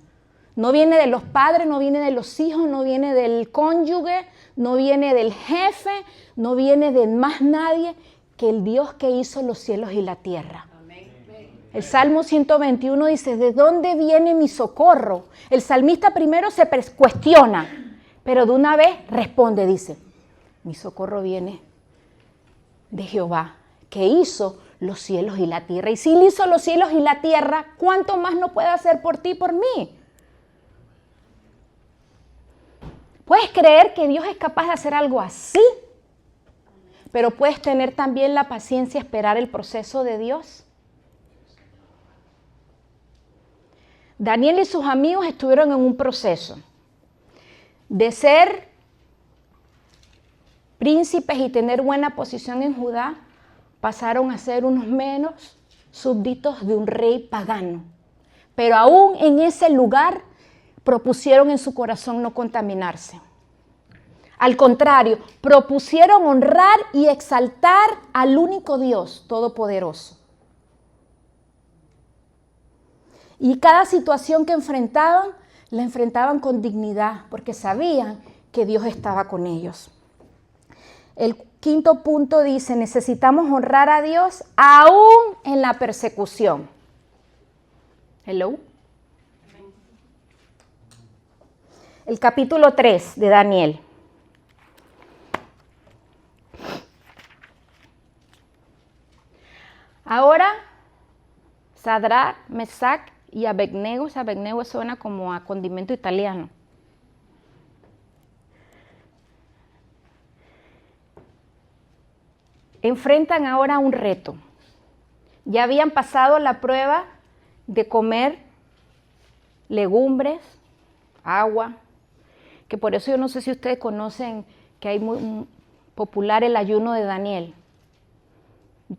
No viene de los padres, no viene de los hijos, no viene del cónyuge, no viene del jefe, no viene de más nadie que el Dios que hizo los cielos y la tierra. El Salmo 121 dice, ¿de dónde viene mi socorro? El salmista primero se cuestiona, pero de una vez responde, dice, mi socorro viene de Jehová, que hizo los cielos y la tierra. Y si Él hizo los cielos y la tierra, ¿cuánto más no puede hacer por ti y por mí? ¿Puedes creer que Dios es capaz de hacer algo así? pero puedes tener también la paciencia, esperar el proceso de Dios. Daniel y sus amigos estuvieron en un proceso de ser príncipes y tener buena posición en Judá, pasaron a ser unos menos súbditos de un rey pagano. Pero aún en ese lugar propusieron en su corazón no contaminarse. Al contrario, propusieron honrar y exaltar al único Dios todopoderoso. Y cada situación que enfrentaban, la enfrentaban con dignidad, porque sabían que Dios estaba con ellos. El quinto punto dice, necesitamos honrar a Dios aún en la persecución. Hello. El capítulo 3 de Daniel. Ahora, Sadrach, Mesach y Abednego. Abednego suena como a condimento italiano. Enfrentan ahora un reto. Ya habían pasado la prueba de comer legumbres, agua, que por eso yo no sé si ustedes conocen que hay muy popular el ayuno de Daniel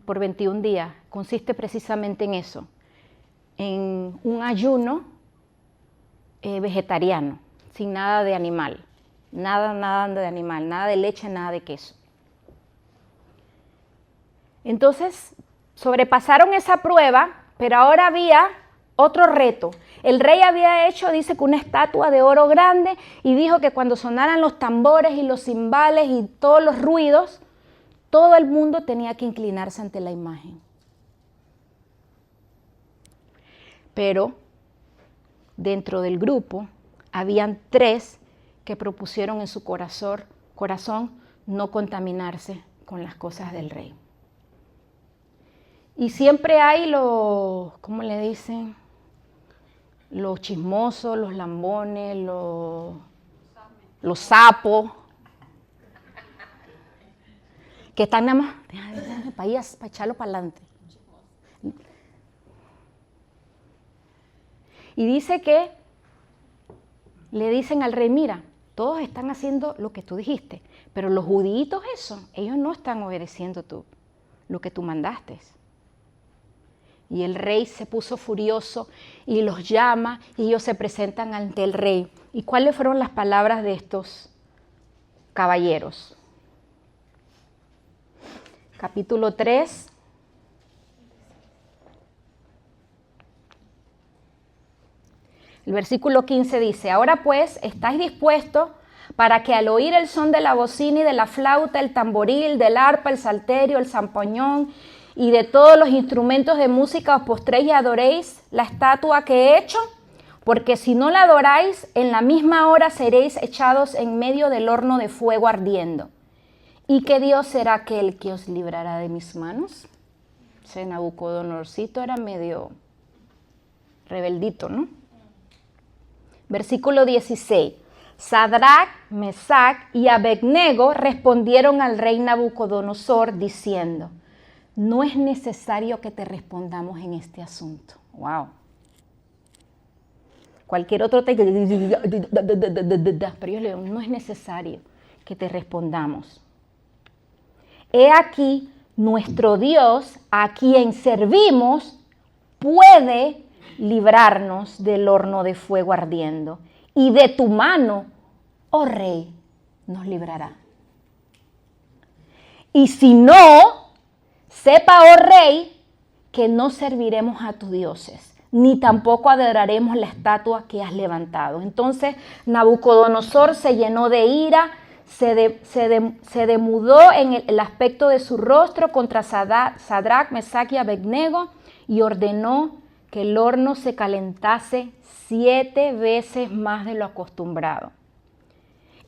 por 21 días. Consiste precisamente en eso, en un ayuno vegetariano, sin nada de animal, nada de animal, nada de leche, nada de queso. Entonces, sobrepasaron esa prueba, pero ahora había otro reto. El rey había hecho, dice, que una estatua de oro grande y dijo que cuando sonaran los tambores y los cimbales y todos los ruidos, todo el mundo tenía que inclinarse ante la imagen. Pero dentro del grupo habían 3 que propusieron en su corazón no contaminarse con las cosas del rey. Y siempre hay ¿cómo le dicen? Los chismosos, los lambones, los sapos, que están nada más para echarlo para adelante. Y dice que le dicen al rey, mira, todos están haciendo lo que tú dijiste, pero los judíos ellos no están obedeciendo lo que tú mandaste. Y el rey se puso furioso y los llama y ellos se presentan ante el rey. ¿Y cuáles fueron las palabras de estos caballeros? Capítulo 3. El versículo 15 dice, ahora pues, ¿estáis dispuestos para que al oír el son de la bocina y de la flauta, el tamboril, del arpa, el salterio, el zampañón y de todos los instrumentos de música os postréis y adoréis la estatua que he hecho? Porque si no la adoráis, en la misma hora seréis echados en medio del horno de fuego ardiendo. ¿Y qué Dios será aquel que os librará de mis manos? Ese Nabucodonorcito era medio rebeldito, ¿no? Versículo 16. Sadrach, Mesach y Abednego respondieron al rey Nabucodonosor diciendo, no es necesario que te respondamos en este asunto. Wow. Cualquier otro te... Pero yo le digo, no es necesario que te respondamos. He aquí, nuestro Dios, a quien servimos, puede librarnos del horno de fuego ardiendo, y de tu mano, oh rey, nos librará. Y si no, sepa, oh rey, que no serviremos a tus dioses, ni tampoco adoraremos la estatua que has levantado. Entonces Nabucodonosor se llenó de ira, se demudó en el aspecto de su rostro contra Sadrach, Mesach y Abednego y ordenó que el horno se calentase 7 veces más de lo acostumbrado.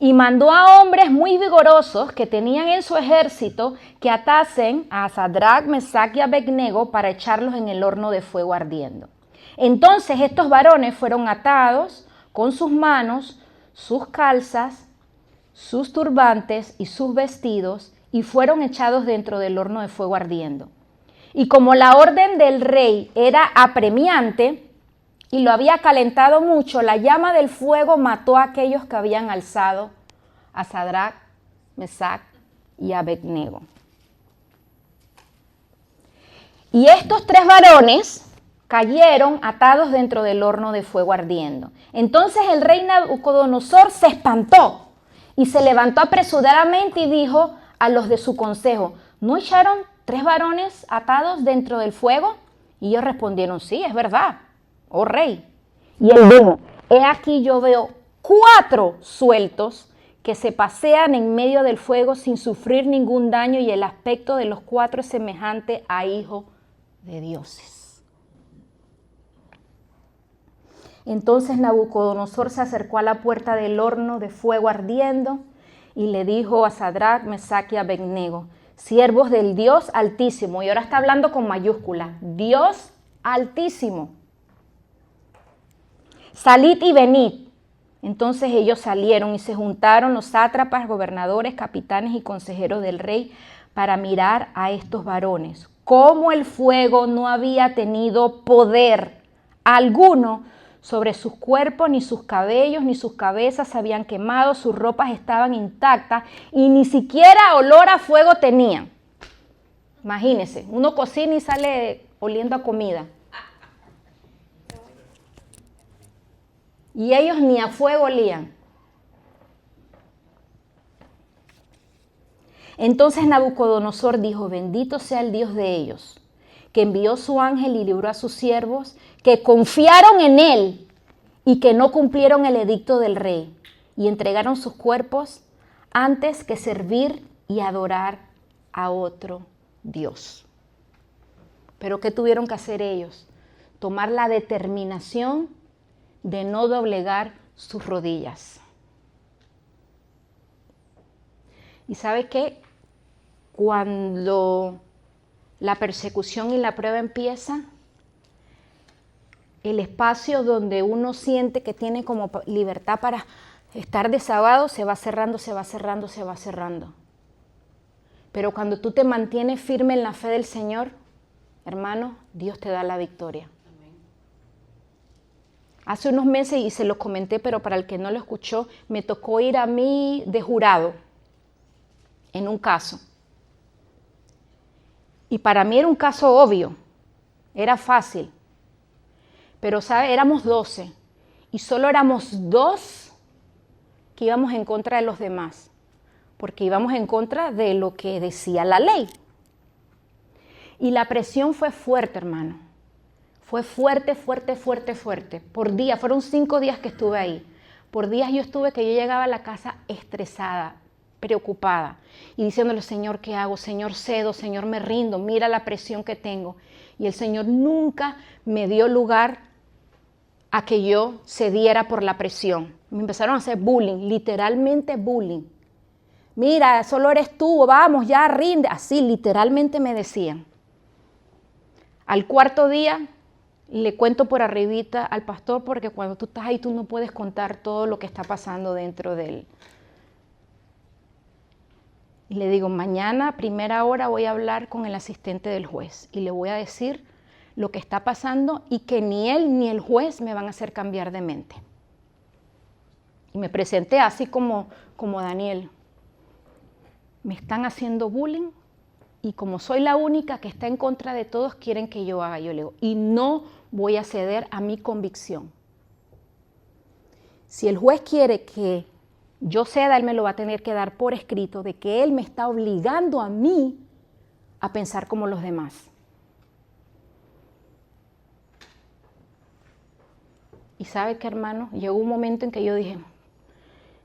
Y mandó a hombres muy vigorosos que tenían en su ejército que atasen a Sadrach, Mesach y Abednego para echarlos en el horno de fuego ardiendo. Entonces estos varones fueron atados con sus manos, sus calzas, sus turbantes y sus vestidos y fueron echados dentro del horno de fuego ardiendo. Y como la orden del rey era apremiante y lo había calentado mucho, la llama del fuego mató a aquellos que habían alzado a Sadrach, Mesach y Abednego. Y estos 3 varones cayeron atados dentro del horno de fuego ardiendo. Entonces el rey Nabucodonosor se espantó y se levantó apresuradamente y dijo a los de su consejo, ¿no echaron 3 varones atados dentro del fuego? Y ellos respondieron, sí, es verdad, oh rey. Y él dijo, he aquí yo veo 4 sueltos que se pasean en medio del fuego sin sufrir ningún daño, y el aspecto de los 4 es semejante a hijos de dioses. Entonces Nabucodonosor se acercó a la puerta del horno de fuego ardiendo y le dijo a Sadrach, Mesach y Abednego, siervos del Dios Altísimo, y ahora está hablando con mayúscula, Dios Altísimo, salid y venid. Entonces ellos salieron y se juntaron los sátrapas, gobernadores, capitanes y consejeros del rey para mirar a estos varones. Como el fuego no había tenido poder alguno sobre sus cuerpos, ni sus cabellos, ni sus cabezas se habían quemado, sus ropas estaban intactas y ni siquiera olor a fuego tenían. Imagínense, uno cocina y sale oliendo a comida. Y ellos ni a fuego olían. Entonces Nabucodonosor dijo, bendito sea el Dios de ellos, que envió su ángel y libró a sus siervos, que confiaron en él y que no cumplieron el edicto del rey y entregaron sus cuerpos antes que servir y adorar a otro Dios. Pero ¿qué tuvieron que hacer ellos? Tomar la determinación de no doblegar sus rodillas. ¿Y sabe qué? Cuando la persecución y la prueba empieza, el espacio donde uno siente que tiene como libertad para estar desahogado se va cerrando, se va cerrando, se va cerrando. Pero cuando tú te mantienes firme en la fe del Señor, hermano, Dios te da la victoria. Hace unos meses, y se los comenté, pero para el que no lo escuchó, me tocó ir a mí de jurado en un caso. Y para mí era un caso obvio, era fácil. Pero, ¿sabe? Éramos 12 y solo éramos 2 que íbamos en contra de los demás, porque íbamos en contra de lo que decía la ley. Y la presión fue fuerte, hermano. Fue fuerte, fuerte, fuerte, fuerte. Por día, fueron 5 días que estuve ahí. Por días yo llegaba a la casa estresada, preocupada y diciéndole, Señor, ¿qué hago? Señor, cedo, Señor, me rindo, mira la presión que tengo. Y el Señor nunca me dio lugar a que yo cediera por la presión. Me empezaron a hacer bullying, literalmente bullying. Mira, solo eres tú, vamos, ya rinde. Así literalmente me decían. Al 4.º día le cuento por arribita al pastor, porque cuando tú estás ahí tú no puedes contar todo lo que está pasando dentro de él. Y le digo, mañana a primera hora voy a hablar con el asistente del juez y le voy a decir lo que está pasando y que ni él ni el juez me van a hacer cambiar de mente. Y me presenté así como Daniel. Me están haciendo bullying y como soy la única que está en contra de todos, quieren que yo haga. Yo le digo, y no voy a ceder a mi convicción. Si el juez quiere que yo ceda, él me lo va a tener que dar por escrito de que él me está obligando a mí a pensar como los demás. Y ¿sabe qué, hermano? Llegó un momento en que yo dije,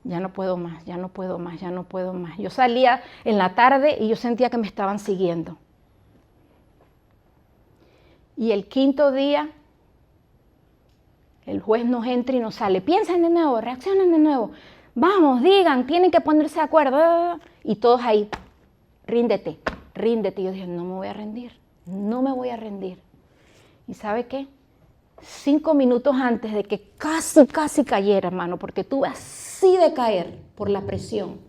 ya no puedo más, ya no puedo más, ya no puedo más. Yo salía en la tarde y yo sentía que me estaban siguiendo. Y el 5.º día, el juez nos entra y nos sale, piensen de nuevo, reaccionen de nuevo. Vamos, digan, tienen que ponerse de acuerdo. Y todos ahí, ríndete, ríndete. Y yo dije, no me voy a rendir, no me voy a rendir. ¿Y sabe qué? 5 minutos antes de que casi cayera, hermano, porque tuve así de caer por la presión.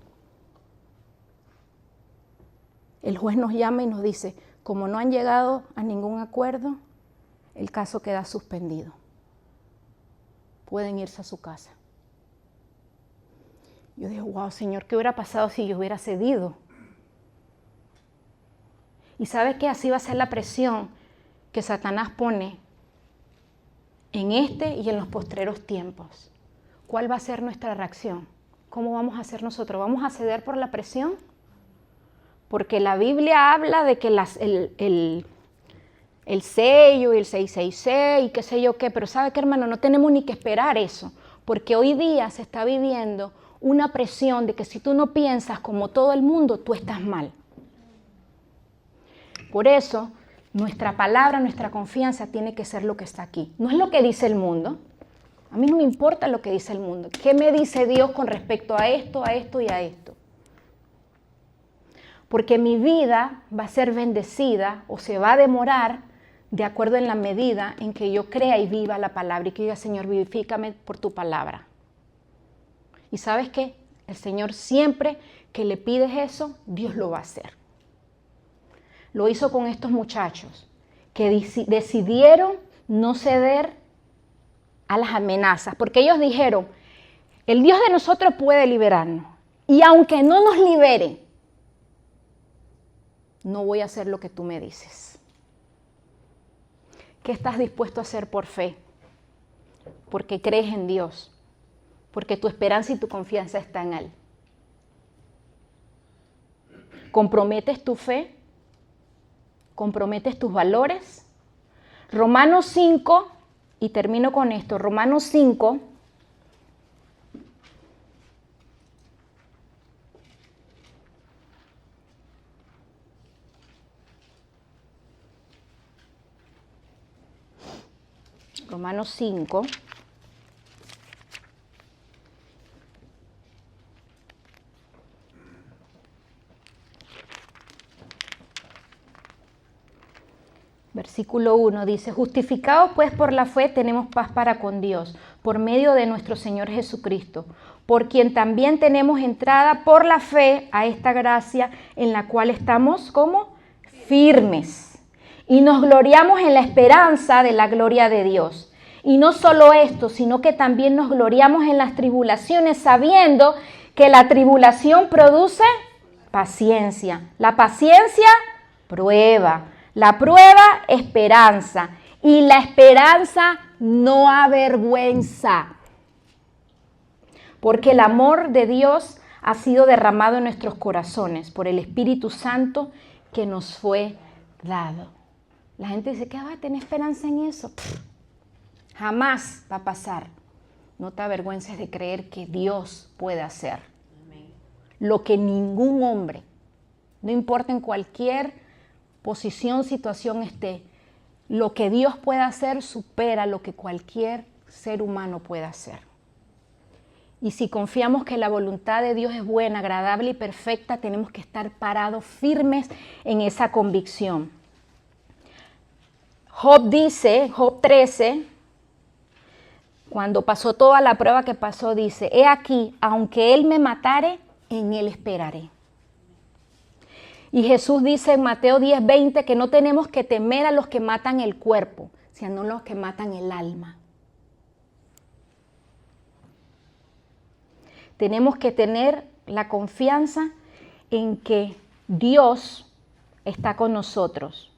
el juez nos llama y nos dice, como no han llegado a ningún acuerdo, el caso queda suspendido. Pueden irse a su casa. Yo dije, wow, Señor, ¿qué hubiera pasado si yo hubiera cedido? Y ¿sabes qué? Así va a ser la presión que Satanás pone en este y en los postreros tiempos. ¿Cuál va a ser nuestra reacción? ¿Cómo vamos a hacer nosotros? ¿Vamos a ceder por la presión? Porque la Biblia habla de que el sello y el 666 y qué sé yo qué, pero ¿sabe qué, hermano? No tenemos ni que esperar eso, porque hoy día se está viviendo una presión de que si tú no piensas como todo el mundo, tú estás mal. Por eso, nuestra palabra, nuestra confianza tiene que ser lo que está aquí. No es lo que dice el mundo. A mí no me importa lo que dice el mundo. ¿Qué me dice Dios con respecto a esto y a esto? Porque mi vida va a ser bendecida o se va a demorar de acuerdo en la medida en que yo crea y viva la palabra y que diga, Señor, vivifícame por tu palabra. ¿Y sabes qué? El Señor siempre que le pides eso, Dios lo va a hacer. Lo hizo con estos muchachos que decidieron no ceder a las amenazas, porque ellos dijeron, el Dios de nosotros puede liberarnos, y aunque no nos libere, no voy a hacer lo que tú me dices. ¿Qué estás dispuesto a hacer por fe? Porque crees en Dios, porque tu esperanza y tu confianza está en Él. ¿Comprometes tu fe? ¿Comprometes tus valores? Romanos 5, y termino con esto, Romanos 5, Romanos 5, versículo 1 dice, justificados pues por la fe tenemos paz para con Dios, por medio de nuestro Señor Jesucristo, por quien también tenemos entrada por la fe a esta gracia en la cual estamos como firmes. Y nos gloriamos en la esperanza de la gloria de Dios. Y no solo esto, sino que también nos gloriamos en las tribulaciones, sabiendo que la tribulación produce paciencia. La paciencia, prueba. La prueba, esperanza. Y la esperanza no avergüenza. Porque el amor de Dios ha sido derramado en nuestros corazones por el Espíritu Santo que nos fue dado. La gente dice, ¿qué vas a tener esperanza en eso? Jamás va a pasar. No te avergüences de creer que Dios puede hacer lo que ningún hombre, no importa en cualquier posición, situación esté, lo que Dios puede hacer supera lo que cualquier ser humano puede hacer. Y si confiamos que la voluntad de Dios es buena, agradable y perfecta, tenemos que estar parados firmes en esa convicción. Job dice, Job 13, cuando pasó toda la prueba que pasó, dice, he aquí, aunque él me matare, en él esperaré. Y Jesús dice en Mateo 10:20 que no tenemos que temer a los que matan el cuerpo, sino a los que matan el alma. Tenemos que tener la confianza en que Dios está con nosotros.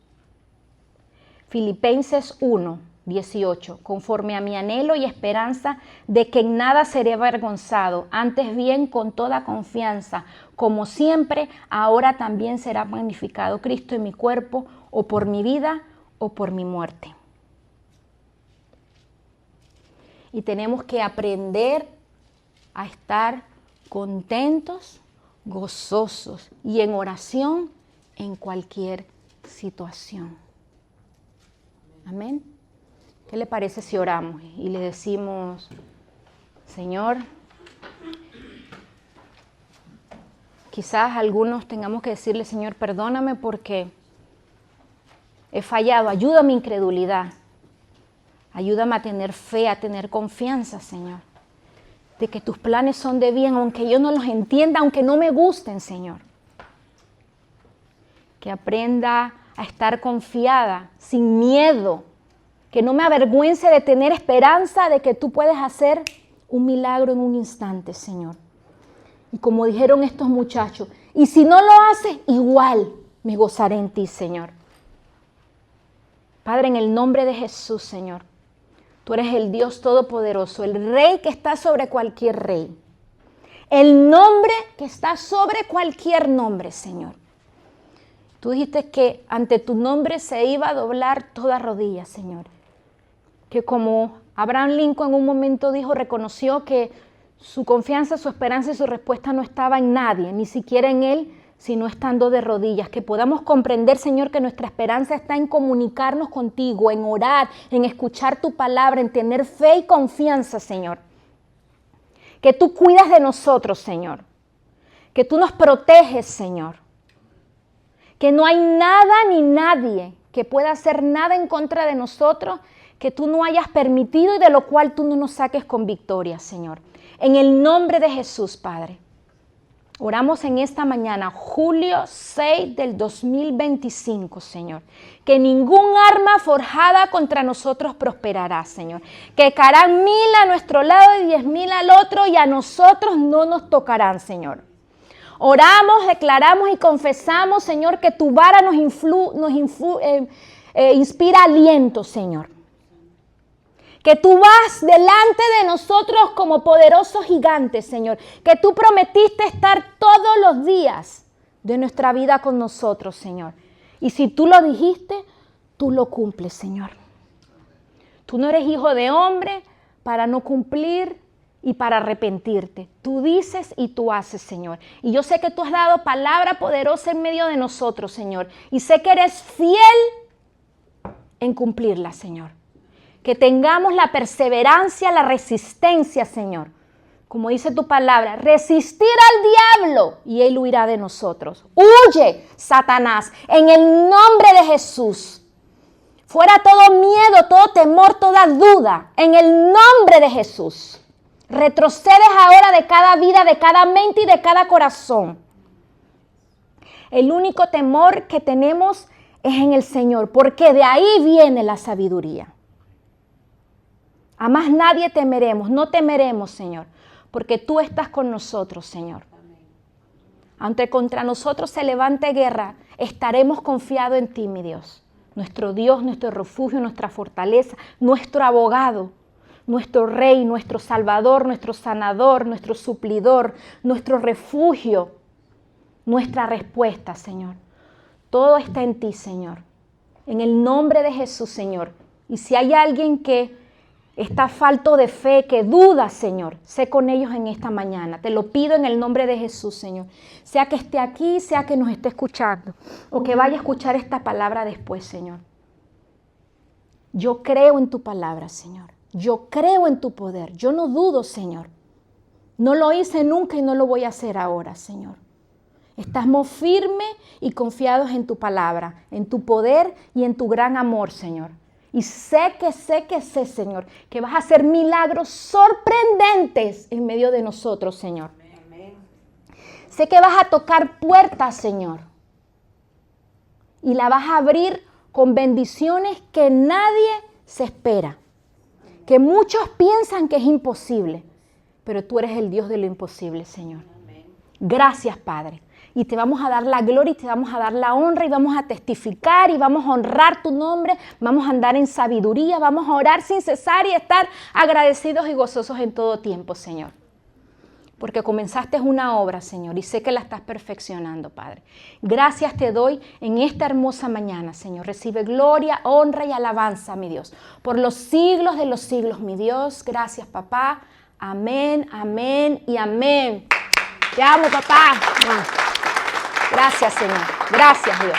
Filipenses 1:18, conforme a mi anhelo y esperanza de que en nada seré avergonzado, antes bien con toda confianza, como siempre, ahora también será magnificado Cristo en mi cuerpo, o por mi vida o por mi muerte. Y tenemos que aprender a estar contentos, gozosos y en oración en cualquier situación. Amén. ¿Qué le parece si oramos y le decimos, Señor, quizás algunos tengamos que decirle, Señor, perdóname porque he fallado, ayuda a mi incredulidad, ayúdame a tener fe, a tener confianza, Señor, de que tus planes son de bien, aunque yo no los entienda, aunque no me gusten, Señor. que aprenda a estar confiada, sin miedo, que no me avergüence de tener esperanza de que tú puedes hacer un milagro en un instante, Señor. Y como dijeron estos muchachos, y si no lo haces, igual me gozaré en ti, Señor. Padre, en el nombre de Jesús, Señor, tú eres el Dios Todopoderoso, el Rey que está sobre cualquier rey. El nombre que está sobre cualquier nombre, Señor. Tú dijiste que ante tu nombre se iba a doblar toda rodilla, Señor. Que como Abraham Lincoln en un momento dijo, reconoció que su confianza, su esperanza y su respuesta no estaba en nadie, ni siquiera en él, sino estando de rodillas. Que podamos comprender, Señor, que nuestra esperanza está en comunicarnos contigo, en orar, en escuchar tu palabra, en tener fe y confianza, Señor. Que tú cuidas de nosotros, Señor. Que tú nos proteges, Señor. Que no hay nada ni nadie que pueda hacer nada en contra de nosotros que tú no hayas permitido y de lo cual tú no nos saques con victoria, Señor. En el nombre de Jesús, Padre. Oramos en esta mañana, julio 6 del 2025, Señor. Que ningún arma forjada contra nosotros prosperará, Señor. Que caerán 1000 a nuestro lado y 10,000 al otro y a nosotros no nos tocarán, Señor. Oramos, declaramos y confesamos, Señor, que tu vara nos inspira aliento, Señor. Que tú vas delante de nosotros como poderoso gigante, Señor. Que tú prometiste estar todos los días de nuestra vida con nosotros, Señor. Y si tú lo dijiste, tú lo cumples, Señor. Tú no eres hijo de hombre para no cumplir y para arrepentirte. Tú dices y tú haces, Señor. Y yo sé que tú has dado palabra poderosa en medio de nosotros, Señor. Y sé que eres fiel en cumplirla, Señor. Que tengamos la perseverancia, la resistencia, Señor. Como dice tu palabra, resistir al diablo y él huirá de nosotros. Huye, Satanás, en el nombre de Jesús. Fuera todo miedo, todo temor, toda duda, en el nombre de Jesús. Retrocedes ahora de cada vida, de cada mente y de cada corazón. El único temor que tenemos es en el Señor, porque de ahí viene la sabiduría. A más nadie temeremos, no temeremos, Señor, porque tú estás con nosotros, Señor. Aunque contra nosotros se levante guerra, estaremos confiados en ti, mi Dios. Nuestro Dios, nuestro refugio, nuestra fortaleza, nuestro abogado, nuestro Rey, nuestro Salvador, nuestro sanador, nuestro suplidor, nuestro refugio, nuestra respuesta, Señor. Todo está en ti, Señor. En el nombre de Jesús, Señor. Y si hay alguien que está falto de fe, que duda, Señor, sé con ellos en esta mañana. Te lo pido en el nombre de Jesús, Señor. Sea que esté aquí, sea que nos esté escuchando o que vaya a escuchar esta palabra después, Señor. Yo creo en tu palabra, Señor. Yo creo en tu poder. Yo no dudo, Señor. No lo hice nunca y no lo voy a hacer ahora, Señor. Estamos firmes y confiados en tu palabra, en tu poder y en tu gran amor, Señor. Y sé, Señor, que vas a hacer milagros sorprendentes en medio de nosotros, Señor. Amén. Sé que vas a tocar puertas, Señor. Y la vas a abrir con bendiciones que nadie se espera. Que muchos piensan que es imposible. Pero tú eres el Dios de lo imposible, Señor. Amén. Gracias, Padre. Y te vamos a dar la gloria y te vamos a dar la honra y vamos a testificar y vamos a honrar tu nombre, vamos a andar en sabiduría, vamos a orar sin cesar y estar agradecidos y gozosos en todo tiempo, Señor. Porque comenzaste una obra, Señor, y sé que la estás perfeccionando, Padre. Gracias te doy en esta hermosa mañana, Señor. Recibe gloria, honra y alabanza, mi Dios, por los siglos de los siglos, mi Dios. Gracias, papá. Amén, amén y amén. Te amo, papá. Gracias, Señor. Gracias, Dios.